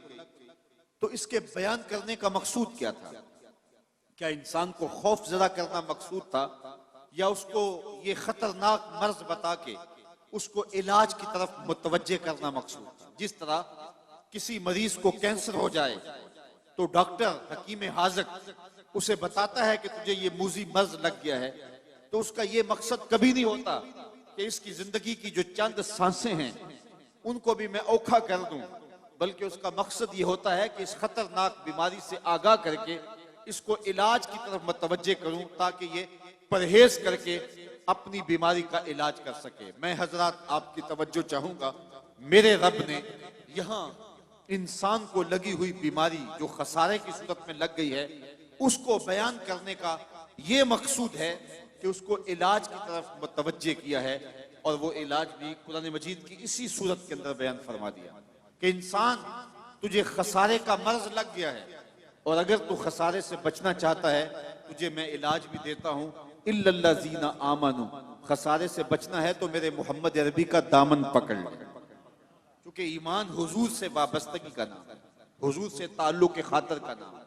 तो इसके बयान करने का मकसूद क्या था? क्या इंसान को खौफ जदा करना मकसूद था, या उसको ये खतरनाक मर्ज बता के उसको इलाज की तरफ मुतवज्जे करना मकसूद था? जिस तरह किसी मरीज को कैंसर हो जाए तो डॉक्टर हकीम हाज़िक उसे बताता है कि तुझे ये मूजी मर्ज लग गया है, तो उसका ये मकसद कभी नहीं होता कि इसकी जिंदगी की जो चंद सांसें हैं उनको भी मैं औखा कर दूं, बल्कि उसका मकसद ये होता है कि इस खतरनाक बीमारी से आगाह करके इसको इलाज की तरफ मुतवज्जे करूं, ताकि ये परहेज करके अपनी बीमारी का इलाज कर सके। मैं हजरात आपकी तवज्जो चाहूंगा, मेरे रब ने यहाँ इंसान को लगी हुई बीमारी जो खसारे की सूरत में लग गई है, उसको बयान करने का ये मकसूद है कि उसको इलाज की तरफ मुतवज्जे किया है। और वो इलाज भी कुरान मजीद की इसी सूरत के अंदर बयान फरमा दिया कि इंसान, तुझे खसारे का मर्ज लग गया है, और अगर तू खसारे से बचना चाहता है तुझे मैं इलाज भी देता हूं। इल्लल्लाज़ीना आमनू, खसारे से बचना है तो मेरे मोहम्मद अरबी का दामन पकड़ ले, क्योंकि ईमान हुजूर से वाबस्तगी का नाम है, हुजूर से ताल्लुक के खातर का नाम है।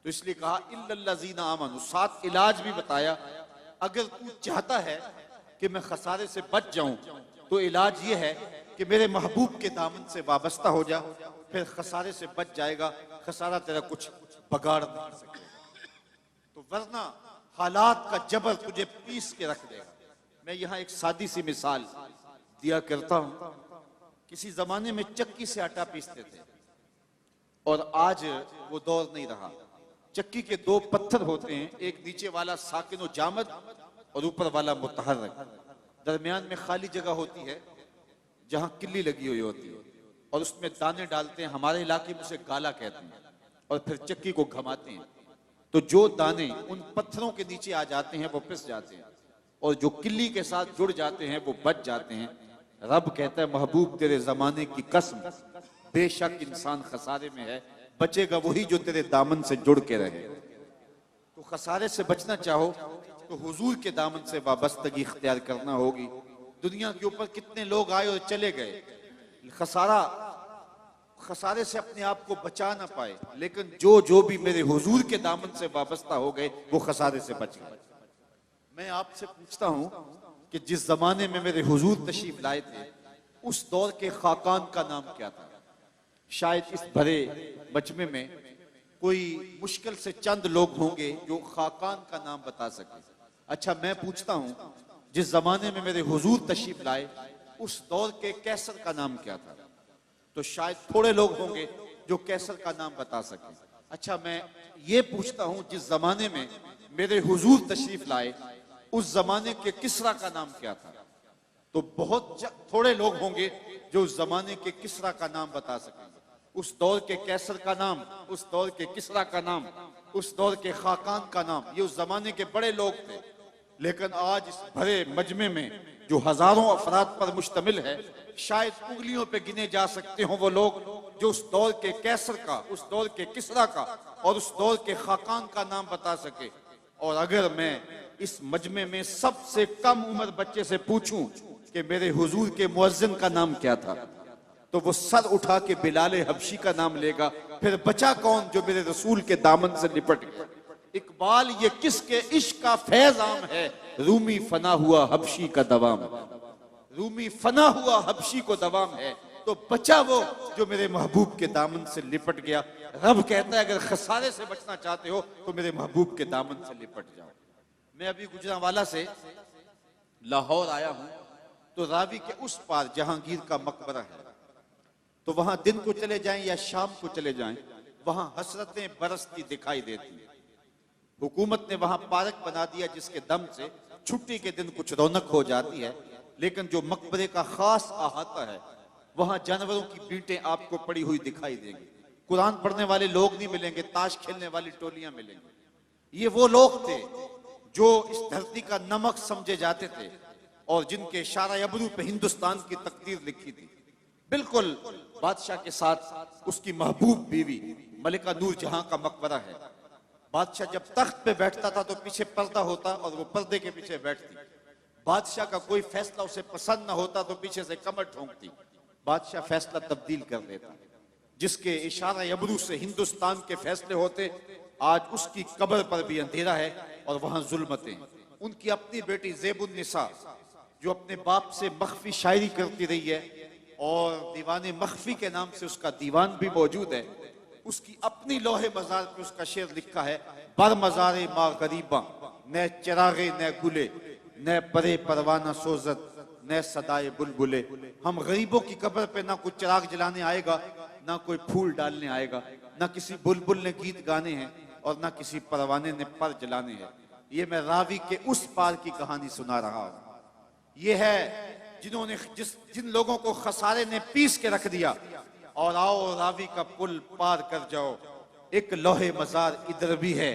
तो इसलिए कहा इल्लल्लाज़ीना आमनू, साथ इलाज भी बताया। अगर तू चाहता है कि मैं खसारे से बच जाऊं, तो इलाज ये है कि मेरे महबूब के दामन से वाबस्ता हो जा, फिर खसारे से बच जाएगा, खसारा तेरा कुछ बगाड़ नहीं सके। तो वरना हालात का जबर तुझे पीस के रख देगा। मैं यहाँ एक सादी सी मिसाल दिया करता हूँ। किसी जमाने में चक्की से आटा पीसते थे, और आज वो दौर नहीं रहा। चक्की के दो पत्थर होते हैं, एक नीचे वाला साकिन व जामद, और ऊपर वाला मुतहर्रिक, दरमियान में खाली जगह होती है जहां किल्ली लगी हुई होती है और उसमें दाने डालते हैं, हमारे इलाके में उसे गाला कहते हैं, और फिर चक्की को घुमाते हैं तो जो दाने उन पत्थरों के नीचे आ जाते हैं वो पिस जाते हैं और जो किल्ली के साथ जुड़ जाते हैं वो बच जाते हैं। रब कहता है महबूब तेरे जमाने की कसम, बेशक इंसान खसारे में है, बचेगा वही जो तेरे दामन से जुड़ के रहे। तो खसारे से बचना चाहो तो हुजूर के दामन से वाबस्तगी इख्तियार करना होगी। दुनिया के ऊपर कितने लोग आए और चले गए, खसारे से अपने आप को बचा ना पाए, लेकिन जो भी मेरे हुजूर के दामन से वाबस्ता हो गए वो खसारे से बच गए। मैं आपसे पूछता हूं कि जिस जमाने में मेरे हुजूर तशरीफ लाए थे उस दौर के खाकान का नाम क्या था? शायद इस भरे मजमे में कोई मुश्किल से चंद लोग होंगे जो खाकान का नाम बता सके। अच्छा, मैं पूछता हूं जिस जमाने में मेरे हुजूर तशरीफ लाए उस दौर के कैसर का नाम क्या था? तो शायद थोड़े लोग होंगे जो कैसर का नाम बता सके। अच्छा, मैं ये पूछता हूं जिस जमाने में मेरे हुजूर तशरीफ लाए उस जमाने के किसरा का नाम क्या था? तो बहुत थोड़े लोग होंगे जो उस जमाने के किसरा का नाम बता सकेंगे। उस दौर के कैसर का नाम, उस दौर के किसरा का नाम, उस दौर के खाकान का नाम, ये उस जमाने के बड़े लोग थे। लेकिन आज इस भरे मजमे में जो हजारों अफराद पर मुश्तमिल है, शायद उंगलियों पे गिने जा सकते हो वो लोग जो उस दौर के कैसर का, उस दौर के किसरा का और उस दौर के खाकान का नाम बता सके। और अगर मैं इस मजमे में सबसे कम उम्र बच्चे से पूछूं कि मेरे हुजूर के मुअज्जिन का नाम क्या था, तो वो सर उठा के बिलाल हबशी का नाम लेगा। फिर बचा कौन जो मेरे रसूल के दामन से लिपट गया? इकबाल, ये किसके इश्क का फैज आम है, रूमी फना हुआ हबशी का दवाम, रूमी फना हुआ हबशी को दवाम है। तो बचा वो जो मेरे महबूब के दामन से लिपट गया। रब कहता है अगर खसारे से बचना चाहते हो तो मेरे महबूब के दामन से लिपट जाओ। मैं अभी गुजरांवाला से लाहौर आया हूं, तो रावी के उस पार जहांगीर का मकबरा है, तो वहां दिन को चले जाएं या शाम को चले जाएं, वहां हसरतें बरसती दिखाई देती हैं। हुकूमत ने वहां पार्क बना दिया जिसके दम से छुट्टी के दिन कुछ रौनक हो जाती है, लेकिन जो मकबरे का खास अहाता है वहां जानवरों की बीटें आपको पड़ी हुई दिखाई देंगी। कुरान पढ़ने वाले लोग नहीं मिलेंगे, ताश खेलने वाली टोलियां मिलेंगी। ये वो लोग थे जो इस धरती का नमक समझे जाते थे और जिनके इशारा अबरू पे हिंदुस्तान की तकदीर लिखी थी। बिल्कुल बादशाह के साथ उसकी महबूब बीवी मलिका नूर जहां का मकबरा है। बादशाह जब तख्त पे बैठता था तो पीछे पर्दा होता और वो पर्दे के पीछे बैठती। बादशाह का कोई फैसला उसे पसंद ना होता तो पीछे से कमर ठोंकती। बादशाह फैसला तब्दील कर देता। जिसके इशारा अबरू से हिंदुस्तान के फैसले होते, आज उसकी कब्र पर भी अंधेरा है और वहां जुल्मतें। उनकी अपनी बेटी ज़ेबुन निसा जो अपने बाप से मख्फी शायरी करती रही है और दीवाने मख्फी के नाम से उसका दीवान भी मौजूद है, उसकी अपनी लोहे मजार पे उसका शेर लिखा है, बर मजारे माँ गरीबा न चिरागे न गुले न परे परवाना सोजत न सदाए बुलबुले। हम गरीबों की कब्र पे ना कोई चिराग जलाने आएगा, ना कोई फूल डालने आएगा, ना किसी बुलबुल ने गीत गाने हैं और ना किसी परवाने ने पर जलाने हैं। ये मैं रावी के उस पार की कहानी सुना रहा हूं। ये है जिन्होंने जिन लोगों को खसारे ने पीस के रख दिया। और आओ रावी का पुल पार कर जाओ, एक लोहे मजार इधर भी है,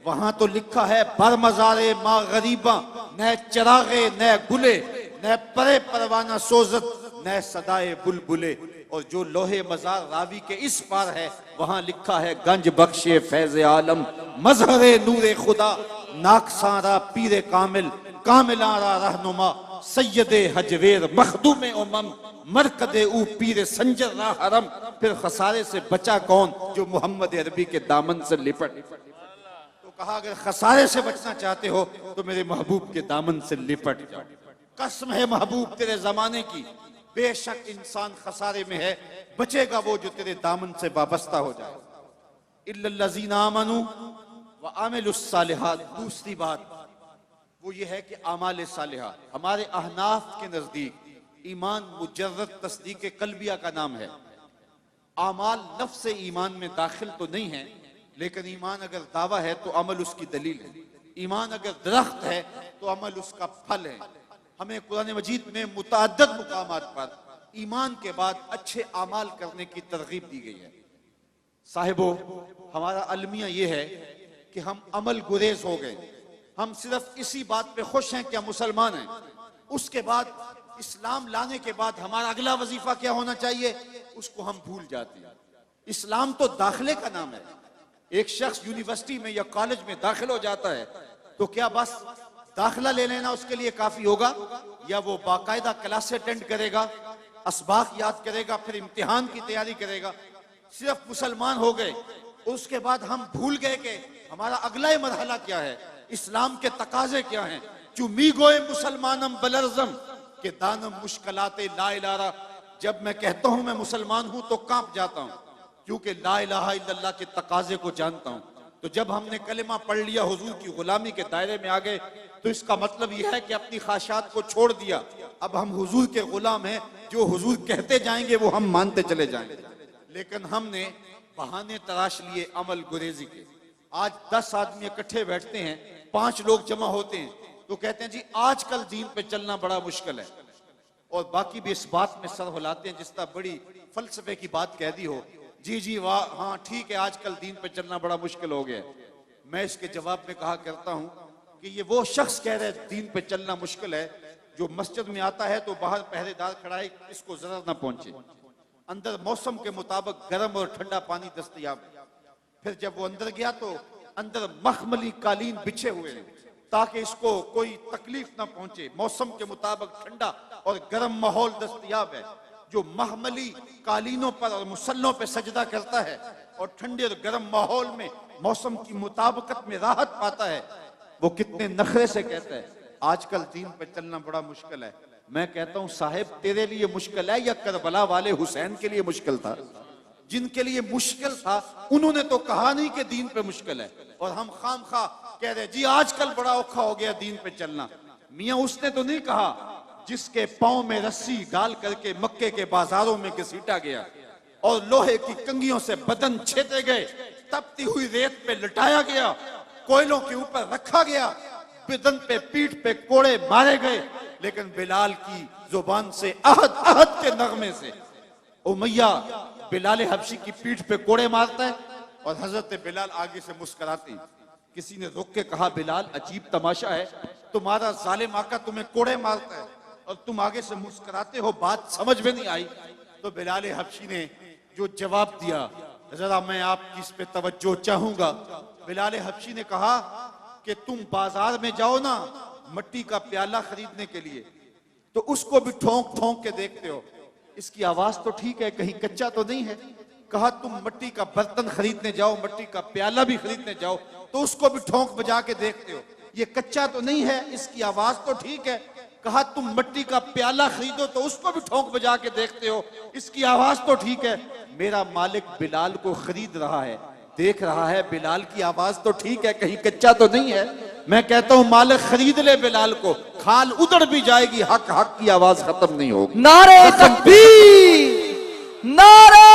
वहां तो लिखा है बर मजारे माँ गरीबा न चिरागे न गुले न परे परवाना सोजत न सदाए बुलबुले। और जो लोहे मजार रावी के इस पार है वहां लिखा है गंज बख्शे फैज आलम मजहरे नूरे खुदा नाकसारा पीरे कामिल कामिलारा रहनुमा सैयदे हजवेर मखदूमे उमम मरकदे ऊ पीरे संजर रा हरम। फिर खसारे से बचा कौन जो मोहम्मद अरबी के दामन से लिपट। तो कहा अगर खसारे से बचना चाहते हो तो मेरे महबूब के दामन से लिपट जाओ। कसम है महबूब तेरे जमाने की, बेशक इंसान खसारे में है, बचेगा वो जो तेरे दामन से वाबस्ता हो जाए। इल्लल्लज़ीना आमनू व आमिलुस सालिहात। दूसरी बात वो ये है कि आमाल सालिहा हमारे अहनाफ के नजदीक ईमान मुजर्रद तस्दीक कल्बिया का नाम है। आमाल लफ्ज़ से ईमान में दाखिल तो नहीं है, लेकिन ईमान अगर दावा है तो अमल उसकी दलील है। ईमान अगर दरख्त है तो अमल उसका फल है। हमें कुरान मजीद में मुतअद्दिद मुकामात पर ईमान के बाद अच्छे अमाल करने की तरगीब दी गई है। साहिबो, हमारा अलमिया ये है कि हम अमल गुरेज हो गए। हम सिर्फ इसी बात पे खुश हैं कि हम मुसलमान हैं। उसके बाद इस्लाम लाने के बाद हमारा अगला वजीफा क्या होना चाहिए, उसको हम भूल जाते हैं। इस्लाम तो दाखिले का नाम है। एक शख्स यूनिवर्सिटी में या कॉलेज में दाखिल हो जाता है तो क्या बस दाखिला ले लेना उसके लिए काफी होगा, या वो बाकायदा क्लास अटेंड करेगा, असबाक याद करेगा, फिर इम्तिहान की तैयारी करेगा। सिर्फ मुसलमान हो गए, उसके बाद हम भूल गए कि हमारा अगला मरहला क्या है, इस्लाम के तकाजे क्या हैं। चुमी गोए मुसलमानम बलरजम के दानम मुश्किलाते ला इलाहा। जब मैं कहता हूं मैं मुसलमान हूं तो कांप जाता हूं, क्योंकि ला इलाहा इल्लल्लाह के तकाजे को जानता हूं। तो जब हमने कलिमा पढ़ लिया, हुजूर की गुलामी के दायरे में आ गए, तो इसका मतलब यह है कि अपनी ख्वाहिशात को छोड़ दिया। अब हम हुजूर के गुलाम हैं, जो हुजूर कहते जाएंगे वो हम मानते चले जाएंगे। लेकिन हमने बहाने तराश लिए अमल गुरेजी के। आज 10 आदमी इकट्ठे बैठते हैं, 5 लोग जमा होते हैं तो कहते हैं जी आजकल दीन पे चलना बड़ा मुश्किल है, और बाकी भी इस बात में सर हिलाते हैं जिस तरह बड़ी फलसफे की बात कह दी हो। जी जी वाह, हाँ ठीक है, आजकल दीन पे चलना बड़ा मुश्किल हो गया। मैं इसके जवाब में कहा करता हूं कि ये वो शख्स कह रहे दीन पे चलना मुश्किल है जो मस्जिद में आता है तो बाहर पहरेदार खड़ा है, इसको जरा ना पहुंचे। अंदर मौसम के मुताबिक गर्म और ठंडा पानी दस्तयाब, फिर जब वो अंदर गया तो अंदर मखमली कालीन बिछे हुए हैं ताकि इसको कोई तकलीफ ना पहुंचे। मौसम के मुताबिक ठंडा और गर्म माहौल दस्तयाब है। जो महमली कालीनों पर और मुसल्लों पे सजदा करता है और ठंडे और गर्म माहौल में मौसम की मुताबिकत में राहत पाता है, वो कितने नखरे से कहता है आजकल दीन पे चलना बड़ा मुश्किल है। मैं कहता हूं साहिब, तेरे लिए मुश्किल है या करबला वाले हुसैन के लिए मुश्किल था? जिनके लिए मुश्किल था उन्होंने तो कहा नहीं कि दीन पे मुश्किल है, और हम खाम खा कह रहे जी आजकल बड़ा औखा हो गया दीन पे चलना। मियां उसने तो नहीं कहा जिसके पांव में रस्सी डाल करके मक्के के बाजारों में घसीटा गया और लोहे की कंगियों से बदन छेदे गए, तपती हुई रेत पे लटाया गया, कोयलों के ऊपर रखा गया, बदन पे पीठ पे कोड़े मारे गए, लेकिन बिलाल की जुबान से अहद अहद के नगमे से उमैया बिलाल हबशी की पीठ पे कोड़े मारता है और हजरत बिलाल आगे से मुस्कुराती। किसी ने रुक के कहा बिलाल अजीब तमाशा है, तुम्हारा जालिम आका तुम्हें कोड़े मारता है और तुम आगे से मुस्कुराते हो, बात समझ में नहीं आई। तो बिलाल हबशी ने जो जवाब दिया, जरा मैं आपकी इस पे तवज्जो चाहूंगा। बिलाल हबशी ने कहा कि तुम बाजार में जाओ ना मट्टी का प्याला खरीदने के लिए, तो उसको भी ठोंक ठोंक के देखते हो, इसकी आवाज तो ठीक है, कहीं कच्चा तो नहीं है। कहा तुम मट्टी का बर्तन खरीदने जाओ, मट्टी का प्याला भी खरीदने जाओ, तो उसको भी ठोंक बजा के देखते हो, ये कच्चा तो नहीं है, इसकी आवाज तो ठीक है। कहा तुम मट्टी का प्याला खरीदो तो उसको भी ठोंक बजा के देखते हो, इसकी आवाज तो ठीक है। मेरा मालिक बिलाल को खरीद रहा है, देख रहा है बिलाल की आवाज तो ठीक है, कहीं कच्चा तो नहीं है। मैं कहता हूं मालिक खरीद ले बिलाल को, खाल उधर भी जाएगी, हक हक की आवाज खत्म नहीं होगी। नारे तकबीर, नारे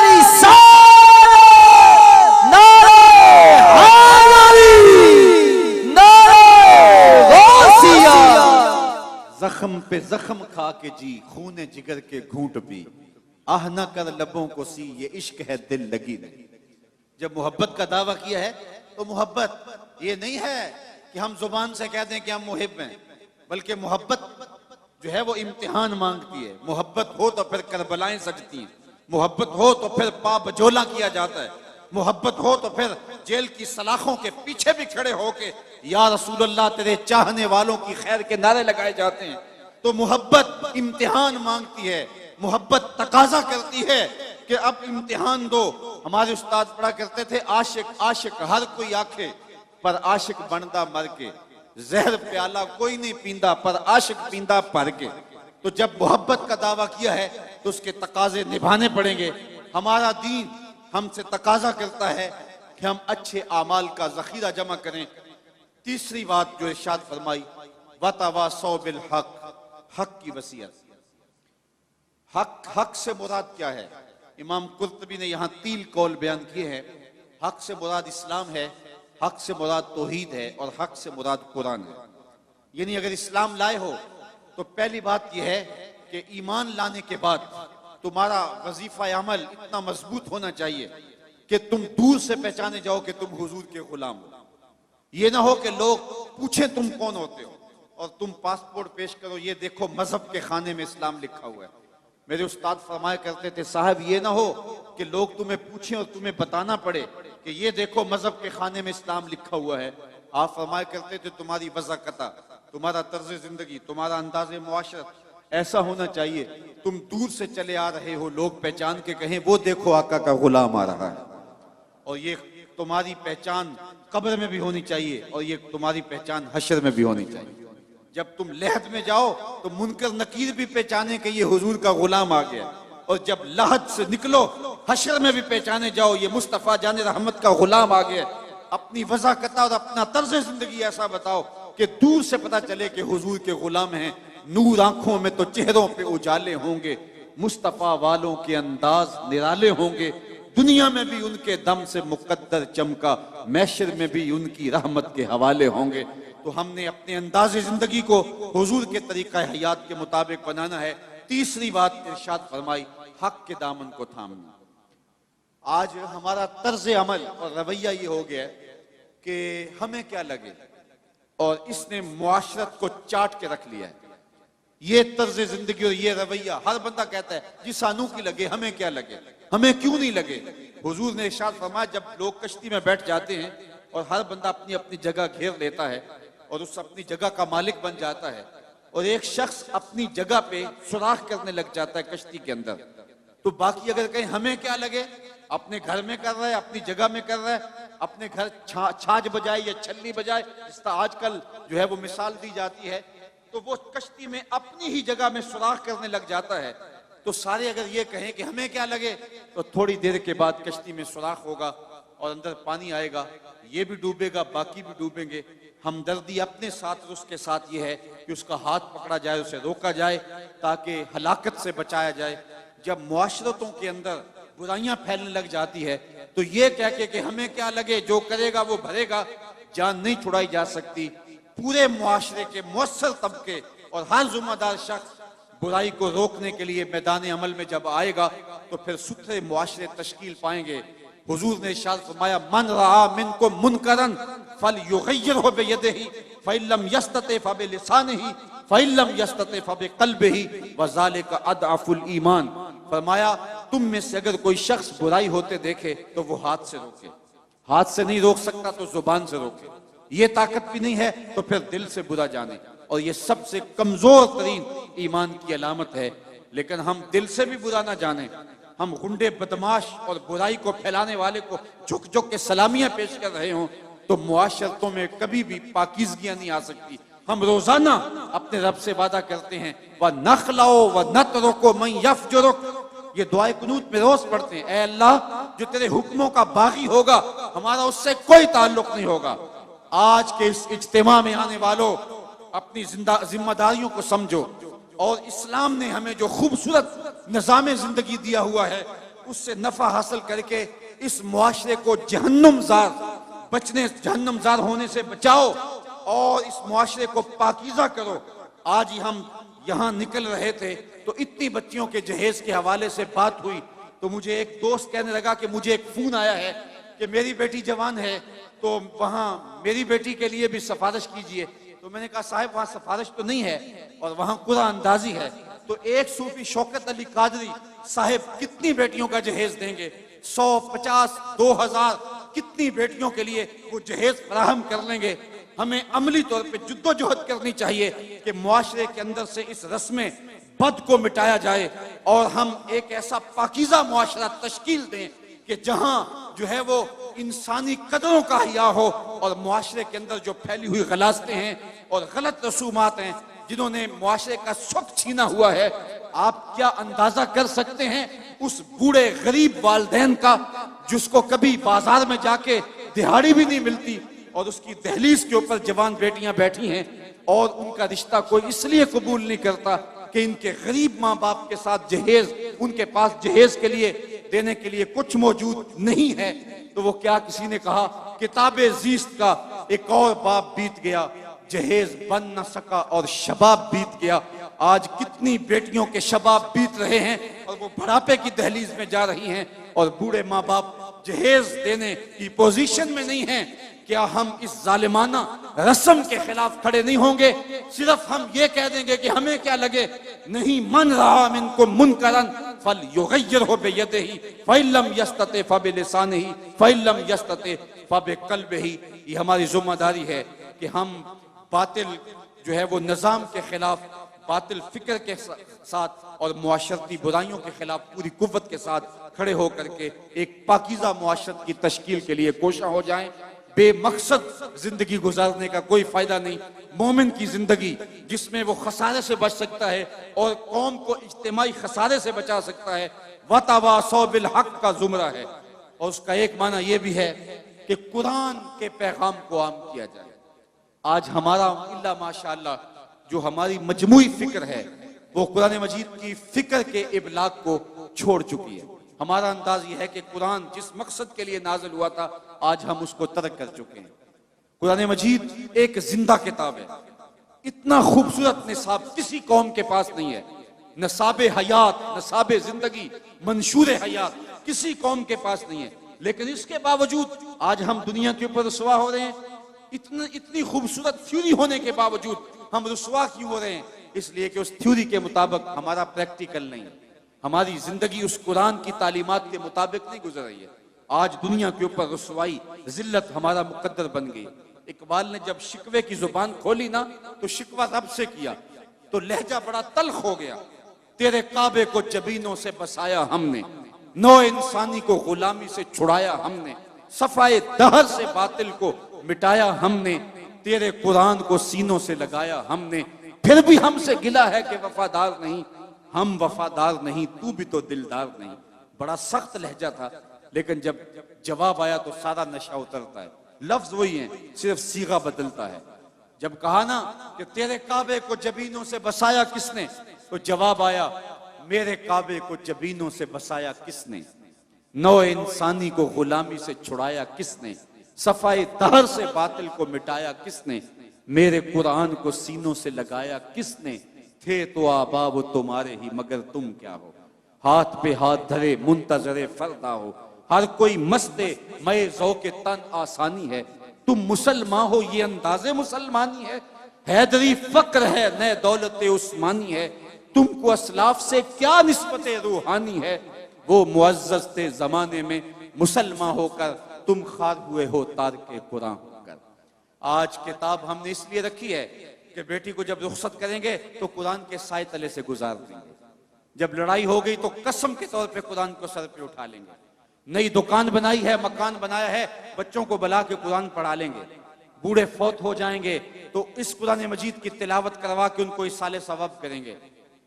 रिसालत, नारे हैदरी, नारे गौसिया। जख्म पे जख्म खा के जी, खूने जिगर के घूंट पी, आह न कर लबों को सी, ये इश्क है दिल लगी नहीं। जब मोहब्बत का दावा किया है तो मोहब्बत ये नहीं है कि हम जुबान से कह दें कि हम मुहिब हैं, बल्कि मोहब्बत जो है वो इम्तिहान मांगती है। मोहब्बत हो तो फिर करबलाएं सजती हैं, मोहब्बत हो तो फिर पा बजोला किया जाता है, मोहब्बत हो तो फिर जेल की सलाखों के पीछे भी खड़े होके या रसूल अल्लाह तेरे चाहने वालों की खैर के नारे लगाए जाते हैं। तो मोहब्बत इम्तिहान मांगती है, मोहब्बत तकाजा करती है कि अब इम्तिहान दो। हमारे उस्ताद पढ़ा करते थे आशिक आशिक हर कोई आखे, पर आशिक बनता मर के, जहर प्याला कोई नहीं पींदा, पर आशिक पींदा भर के। तो जब मोहब्बत का दावा किया है तो उसके तकाजे निभाने पड़ेंगे। हमारा दीन हमसे तकाजा करता है कि हम अच्छे आमाल का जखीरा जमा करें। तीसरी बात जो इरशाद फरमाई, वतवासौ बिल हक, हक की वसीयत। हक, हक से मुराद क्या है? इमाम कुर्तबी ने यहाँ 3 कौल बयान किए हैं। हक से मुराद इस्लाम है, हक से मुराद तौहीद है और हक से मुराद कुरान है। यानी अगर इस्लाम लाए हो तो पहली बात यह है कि ईमान लाने के बाद तुम्हारा वजीफा अमल इतना मजबूत होना चाहिए कि तुम दूर से पहचाने जाओ कि तुम हुजूर के गुलाम हो। ये ना हो कि लोग पूछें तुम कौन होते हो और तुम पासपोर्ट पेश करो, ये देखो मजहब के खाने में इस्लाम लिखा हुआ है। मेरे उस्ताद फरमाया करते थे, साहब ये ना हो कि लोग तुम्हें पूछें और तुम्हें बताना पड़े कि ये देखो मजहब के खाने में इस्लाम लिखा हुआ है। आप फरमाया करते थे तुम्हारी वज़ाकता, तुम्हारा तर्ज जिंदगी, तुम्हारा अंदाज मुआशरत ऐसा होना चाहिए तुम दूर से चले आ रहे हो, लोग पहचान के कहें वो देखो आका का गुलाम आ रहा है। और ये तुम्हारी पहचान कब्र में भी होनी चाहिए और ये तुम्हारी पहचान हशर में भी होनी चाहिए। जब तुम लहद में जाओ तो मुनकर नकीर भी पहचाने कि ये हुजूर का गुलाम आ गया, और जब लहद से निकलो हशर में भी पहचाने जाओ ये मुस्तफा जाने रहमत का गुलाम आ गया। अपनी वज़ाकता और अपना तर्ज जिंदगी ऐसा बताओ कि दूर से पता चले कि हुजूर के गुलाम हैं। नूर आंखों में तो चेहरों पे उजाले होंगे, मुस्तफा वालों के अंदाज निराले होंगे। दुनिया में भी उनके दम से मुकद्दर चमका, महशर में भी उनकी रहमत के हवाले होंगे। तो हमने अपने अंदाज़े जिंदगी को हुजूर के तरीका हयात के मुताबिक बनाना है। तीसरी बात इरशाद फरमाई, हक के दामन को थामना। आज हमारा तर्ज अमल और रवैया ये हो गया कि हमें क्या लगे, और इसने मुआशरत को चाट के रख लिया है। ये तर्ज जिंदगी और ये रवैया, हर बंदा कहता है जी सानू की लगे, हमें क्या लगे, हमें क्यों नहीं लगे। हुजूर ने इरशाद फरमाया, जब लोग कश्ती में बैठ जाते हैं और हर बंदा अपनी अपनी जगह घेर लेता है और उस अपनी जगह का मालिक बन जाता है, और एक शख्स अपनी जगह पे सुराख करने लग जाता है कश्ती के अंदर, तो बाकी अगर कहीं हमें क्या लगे, अपने घर में कर रहा है, अपनी जगह में कर रहा है, अपने घर छाछ बजाए या छल्ली बजाए, जिसका आजकल जो है वो मिसाल दी जाती है, तो वो कश्ती में अपनी ही जगह में सुराख करने लग जाता है। तो सारे अगर ये कहें कि हमें क्या लगे, तो थोड़ी देर के बाद कश्ती में सुराख होगा और अंदर पानी आएगा, ये भी डूबेगा, बाकी भी डूबेंगे। हमदर्दी अपने साथ और उसके साथ ये है कि उसका हाथ पकड़ा जाए, उसे रोका जाए ताकि हलाकत से बचाया जाए। जब मुआशरतों के अंदर बुराइयां फैलने लग जाती है तो ये कह के कि हमें क्या लगे, जो करेगा वो भरेगा, जान नहीं छुड़ाई जा सकती। पूरे मुआशरे के मुअस्सर तबके और हर जिम्मेदार शख्स बुराई को रोकने के लिए मैदान अमल में जब आएगा तो फिर सुथरे मुआशरे तश्कील पाएंगे। हुजूर ने इरशाद फरमाया, मन रआ मिनकुम मुनकरन फलयुगय्यिरहु बियदिही फइल्लम यस्तति फबिलिसानिही फइल्लम यस्तति फबिक़ल्बिही वज़ालिका अदअफुल ईमान। फरमाया, तुम में से अगर कोई शख्स बुराई होते देखे तो वो हाथ से रोके, हाथ से नहीं रोक सकता तो जुबान से रोके, ये ताकत भी नहीं है तो फिर दिल से बुरा जाने, और ये सबसे कमजोर तरीन ईमान की अलामत है। लेकिन हम दिल से भी बुरा ना जाने, हम गुंडे बदमाश और बुराई को फैलाने वाले को झुक झुक के सलामियां पेश कर रहे हों तो मुआशरतों में कभी भी पाकीज़गियां नहीं आ सकती। हम रोजाना अपने रब से वादा करते हैं, व नखलाओ व नतरुको मन यफजुरुक, ये दुआए कुनूत में रोज पढ़ते हैं, ऐ अल्लाह जो तेरे हुक्मों का बागी होगा हमारा उससे कोई ताल्लुक नहीं होगा। आज के इस इज्तिमा में आने वालों, अपनी जिम्मेदारियों को समझो, और इस्लाम ने हमें जो खूबसूरत निज़ाम जिंदगी दिया हुआ है उससे नफा हासिल करके इस मुआशरे को जहन्नमज़ार होने से बचाओ और इस मुआशरे को पाकीज़ा करो। आज ही हम यहाँ निकल रहे थे तो इतनी बच्चियों के जहेज के हवाले से बात हुई तो मुझे एक दोस्त कहने लगा कि मुझे एक फोन आया है कि मेरी बेटी जवान है तो वहाँ मेरी बेटी के लिए भी सिफारिश कीजिए। तो मैंने कहा, साहब वहाँ सिफारिश तो नहीं है और वहाँ कुरान अंदाजी है। तो एक सूफी शौकत अली कादरी साहब कितनी बेटियों का जहेज देंगे, 100, 50, 2000 कितनी बेटियों के लिए वो जहेज फराहम कर लेंगे। हमें अमली तौर पे जुद्दोजहद करनी चाहिए कि मुआशरे के अंदर से इस रस्म बद को मिटाया जाए और हम एक ऐसा पाकीज़ा मुआशरा तश्कील दें कि जहां जो है वो इंसानी कदरों का हिया हो, और मुआशरे के अंदर जो फैली हुई गलास्तें हैं और गलत रसूमात हैं जिन्होंने मुआशरे का सुख छीना हुआ है, आप क्या अंदाजा कर सकते हैं उस बूढ़े गरीब वालिदैन का जिसको कभी बाजार में जाके दिहाड़ी भी नहीं मिलती और उसकी दहलीज के ऊपर जवान बेटियां बैठी हैं और उनका रिश्ता कोई इसलिए कबूल नहीं करता कि इनके गरीब माँ बाप के साथ जहेज, उनके पास जहेज के लिए देने के लिए कुछ मौजूद नहीं है, तो वो क्या किसी ने कहा, किताबे ज़ीस्त का एक और बाब बीत गया, जहेज बन न सका और शबाब बीत गया। आज कितनी बेटियों के शबाब बीत रहे हैं और वो बुढ़ापे की दहलीज में जा रही हैं और बूढ़े माँ बाप जहेज देने की पोजीशन में नहीं हैं। क्या हम इस जालिमाना रस्म के खिलाफ खड़े नहीं होंगे? सिर्फ हम ये कह देंगे कि हमें क्या लगे, नहीं मन रहा मिनको मुनकरन फल युगय्यिरहु बियदिही फइल्लम यस्तति फबिलिसानिही फइल्लम यस्तति फबिक़ल्बिही। ये हमारी जिम्मेदारी है कि हम बातिल जो है वो निजाम के खिलाफ, बातिल फिक्र के साथ और मुआशरती बुराइयों के खिलाफ पूरी कुव्वत के साथ खड़े होकर के एक पाकीज़ा मुआशरत की तश्कील के लिए कोशा हो जाएं। बेमकसद जिंदगी गुजारने का कोई फायदा नहीं। मोमिन की जिंदगी जिसमें वो खसारे से बच सकता है और कौम को इज्तिमाई खसारे से बचा सकता है, वतवासौ बिल हक का जुमरा है। और उसका एक माना यह भी है कि कुरान के पैगाम को आम किया जाए। आज हमारा इल्ला माशाअल्लाह जो हमारी मजमूई फिक्र है वो कुरान मजीद की फिक्र के इबलाग को छोड़ चुकी है। हमारा अंदाज यह है कि कुरान जिस मकसद के लिए नाजिल हुआ था आज हम उसको तर्क कर चुके हैं। कुरान मजीद एक जिंदा किताब है। इतना खूबसूरत निसाब किसी कौम के पास नहीं है। नसाबे हयात, नसाबे जिंदगी, मंशूर हयात किसी कौम के पास नहीं है। लेकिन इसके बावजूद आज हम दुनिया के ऊपर रुसवा हो रहे हैं। इतनी खूबसूरत थ्योरी होने के बावजूद हम रुसवा क्यों हो रहे हैं? इसलिए कि उस थ्योरी के मुताबिक हमारा प्रैक्टिकल नहीं है। हमारी जिंदगी उस कुरान की तालीमात के मुताबिक नहीं गुजर रही है। आज दुनिया के ऊपर रुसवाई, जिल्लत हमारा मुकद्दर बन गई। इकबाल ने जब शिकवे की जुबान खोली ना तो शिकवा रब से किया तो लहजा बड़ा तल्ख हो गया। तेरे काबे को जबीनों से बसाया हमने, नौ इंसानी को गुलामी से छुड़ाया हमने, सफाए दहर से बातिल को मिटाया हमने, तेरे कुरान को सीनों से लगाया हमने, फिर भी हमसे गिला है कि वफादार नहीं। हम वफादार नहीं, तू भी तो दिलदार नहीं। बड़ा सख्त लहजा था, लेकिन जब जवाब आया तो सारा नशा उतरता है। लफ्ज वही है, सिर्फ सीगा बदलता है। जब कहा ना कि तेरे काबे को जबीनों से बसाया किसने, तो जवाब आया मेरे काबे को जबीनों से बसाया किसने, नौ इंसानी को गुलामी से छुड़ाया किसने, सफाई दहर से बातिल को मिटाया किसने, मेरे कुरान को सीनों से लगाया किसने, थे तो आबाब तुम्हारे ही मगर तुम क्या हो, हाथ पे हाथ धरे मुंतजरे फरदा हो, हर कोई मस्ते मैं ज़ौक़े तन आसानी है, तुम मुसलमान हो ये अंदाज़े मुसलमानी है, हैदरी फक्र है नए दौलत उस्मानी है, तुमको असलाफ से क्या निस्बत रूहानी है, वो मुअज़्ज़ज़ थे जमाने में मुसलमान होकर, तुम खार हुए हो तारिके कुरान होकर। आज किताब हमने इसलिए रखी है कि बेटी को जब रुखसत करेंगे तो कुरान के साए तले से गुजार देंगे। जब लड़ाई हो गई तो कसम के तौर पे कुरान को सर पे उठा लेंगे। नई दुकान बनाई है, मकान बनाया है, बच्चों को बुला के कुरान पढ़ा लेंगे। बूढ़े फौत हो जाएंगे तो इस कुरान मजीद की तिलावत करवा के उनको इसाले सवाब करेंगे।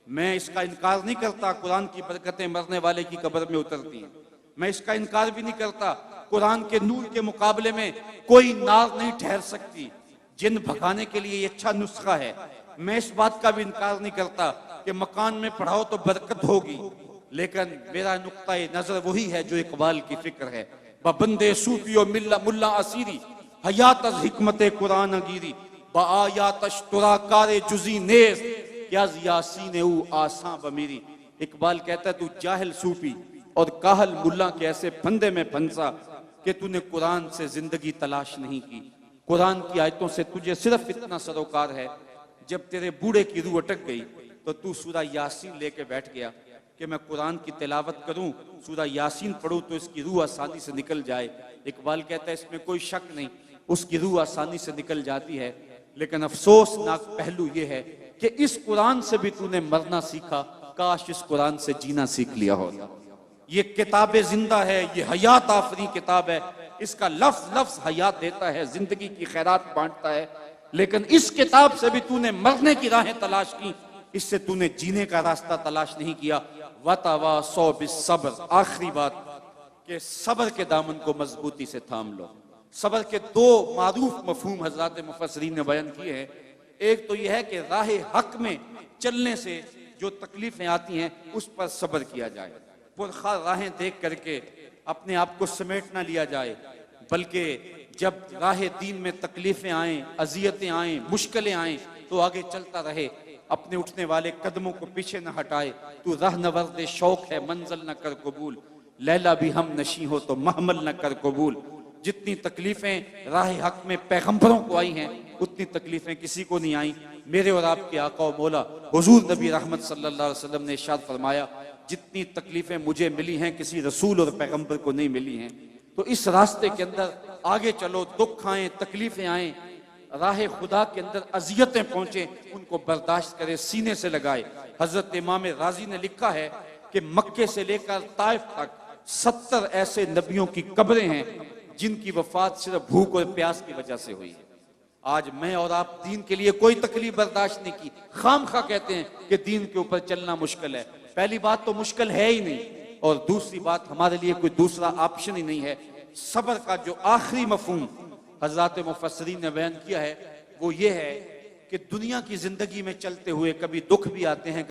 मैं इसका इनकार नहीं करता, कुरान की बरकतें मरने वाले की कब्र में उतरती हैं। मैं इसका इनकार भी नहीं करता, कुरान के नूर के मुकाबले में कोई नार नहीं ठहर सकती। जिन भगाने के लिए ये अच्छा नुस्खा है। मैं इस बात का भी इनकार नहीं करता कि मकान में पढ़ाओ तो बरकत होगी, लेकिन मेरा नुक्ता नजर वही है जो इकबाल की फिक्र है। बंदे सूफियो मिल्ला मुल्ला असीरी हयात हिकमत कुरान गिरी बायात तुराकारे जुजी नेस यासीन ऊ आसा बमीरी। इकबाल कहता है तू जाहिल सूफी और काहल मुल्ला के ऐसे फंदे में फंसा कि तूने कुरान से जिंदगी तलाश नहीं की। कुरान की आयतों से तुझे सिर्फ इतना सरोकार है, जब तेरे बूढ़े की रूह अटक गई तो तू सूरा यासीन लेके बैठ गया कि मैं कुरान की तिलावत करूं, सूरा यासीन पढ़ूं तो इसकी रूह आसानी से निकल जाए। इकबाल कहता है इसमें कोई शक नहीं, उसकी रूह आसानी से निकल जाती है, लेकिन अफसोसनाक पहलू यह है कि इस कुरान से भी तूने मरना सीखा, काश इस कुरान से जीना सीख लिया होता। ये किताब जिंदा है, ये हयात आफरी किताब है, इसका लफ्ज लफ्ज हयात देता है, जिंदगी की खैरात बांटता है, लेकिन इस किताब से भी तूने मरने की राहें तलाश की, इससे तूने जीने का रास्ता तलाश नहीं किया। वतवासौ बिस्सब्र, आखिरी बात कि सब्र के दामन को मजबूती से थाम लो। सब्र के दो मारूफ मफहूम हजरात मुफस्सिरीन ने बयान किए हैं। एक तो यह है कि राह हक में चलने से जो तकलीफें आती हैं उस पर सब्र किया जाए। पुरखा राहें देख करके अपने आप को समेट ना लिया जाए, बल्कि जब राह दीन में तकलीफें आए, अजियतें आए, मुश्किलें आए तो आगे चलता रहे, अपने उठने वाले कदमों को पीछे न हटाए। तू राह नवर्द शौक है मंजिल न कर कबूल, लैला भी हम नशी हो तो महमल न कर कबूल। जितनी तकलीफें राह हक में पैगंबरों को आई हैं उतनी तकलीफें किसी को नहीं आई। मेरे और आपके आका और मौला हुजूर नबी रहमत सल्लल्लाहु अलैहि वसल्लम ने इरशाद फरमाया, जितनी तकलीफें मुझे मिली हैं किसी रसूल और पैगंबर को नहीं मिली हैं। तो इस रास्ते के अंदर आगे चलो, दुख आए, तकलीफें आए, राह खुदा के अंदर अजियतें पहुंचे, उनको बर्दाश्त करे, सीने से लगाए। हजरत इमाम राजी ने लिखा है कि मक्के से लेकर ताइफ तक 70 ऐसे नबियों की कब्रें हैं जिनकी वफात सिर्फ भूख और प्यास की वजह से हुई है। आज मैं और आप दीन के लिए कोई तकलीफ बर्दाश्त नहीं की, खामखा कहते हैं कि दीन के ऊपर चलना मुश्किल है। पहली बात तो मुश्किल है ही नहीं, और दूसरी बात हमारे लिए कोई दूसरा ऑप्शन ही नहीं है। सब्र का जो आखिरी मफहूम हज़रात मुफस्सिरीन ने बयान किया है वो ये है कि दुनिया की जिंदगी में चलते हुए कभी दुख भी आते हैं,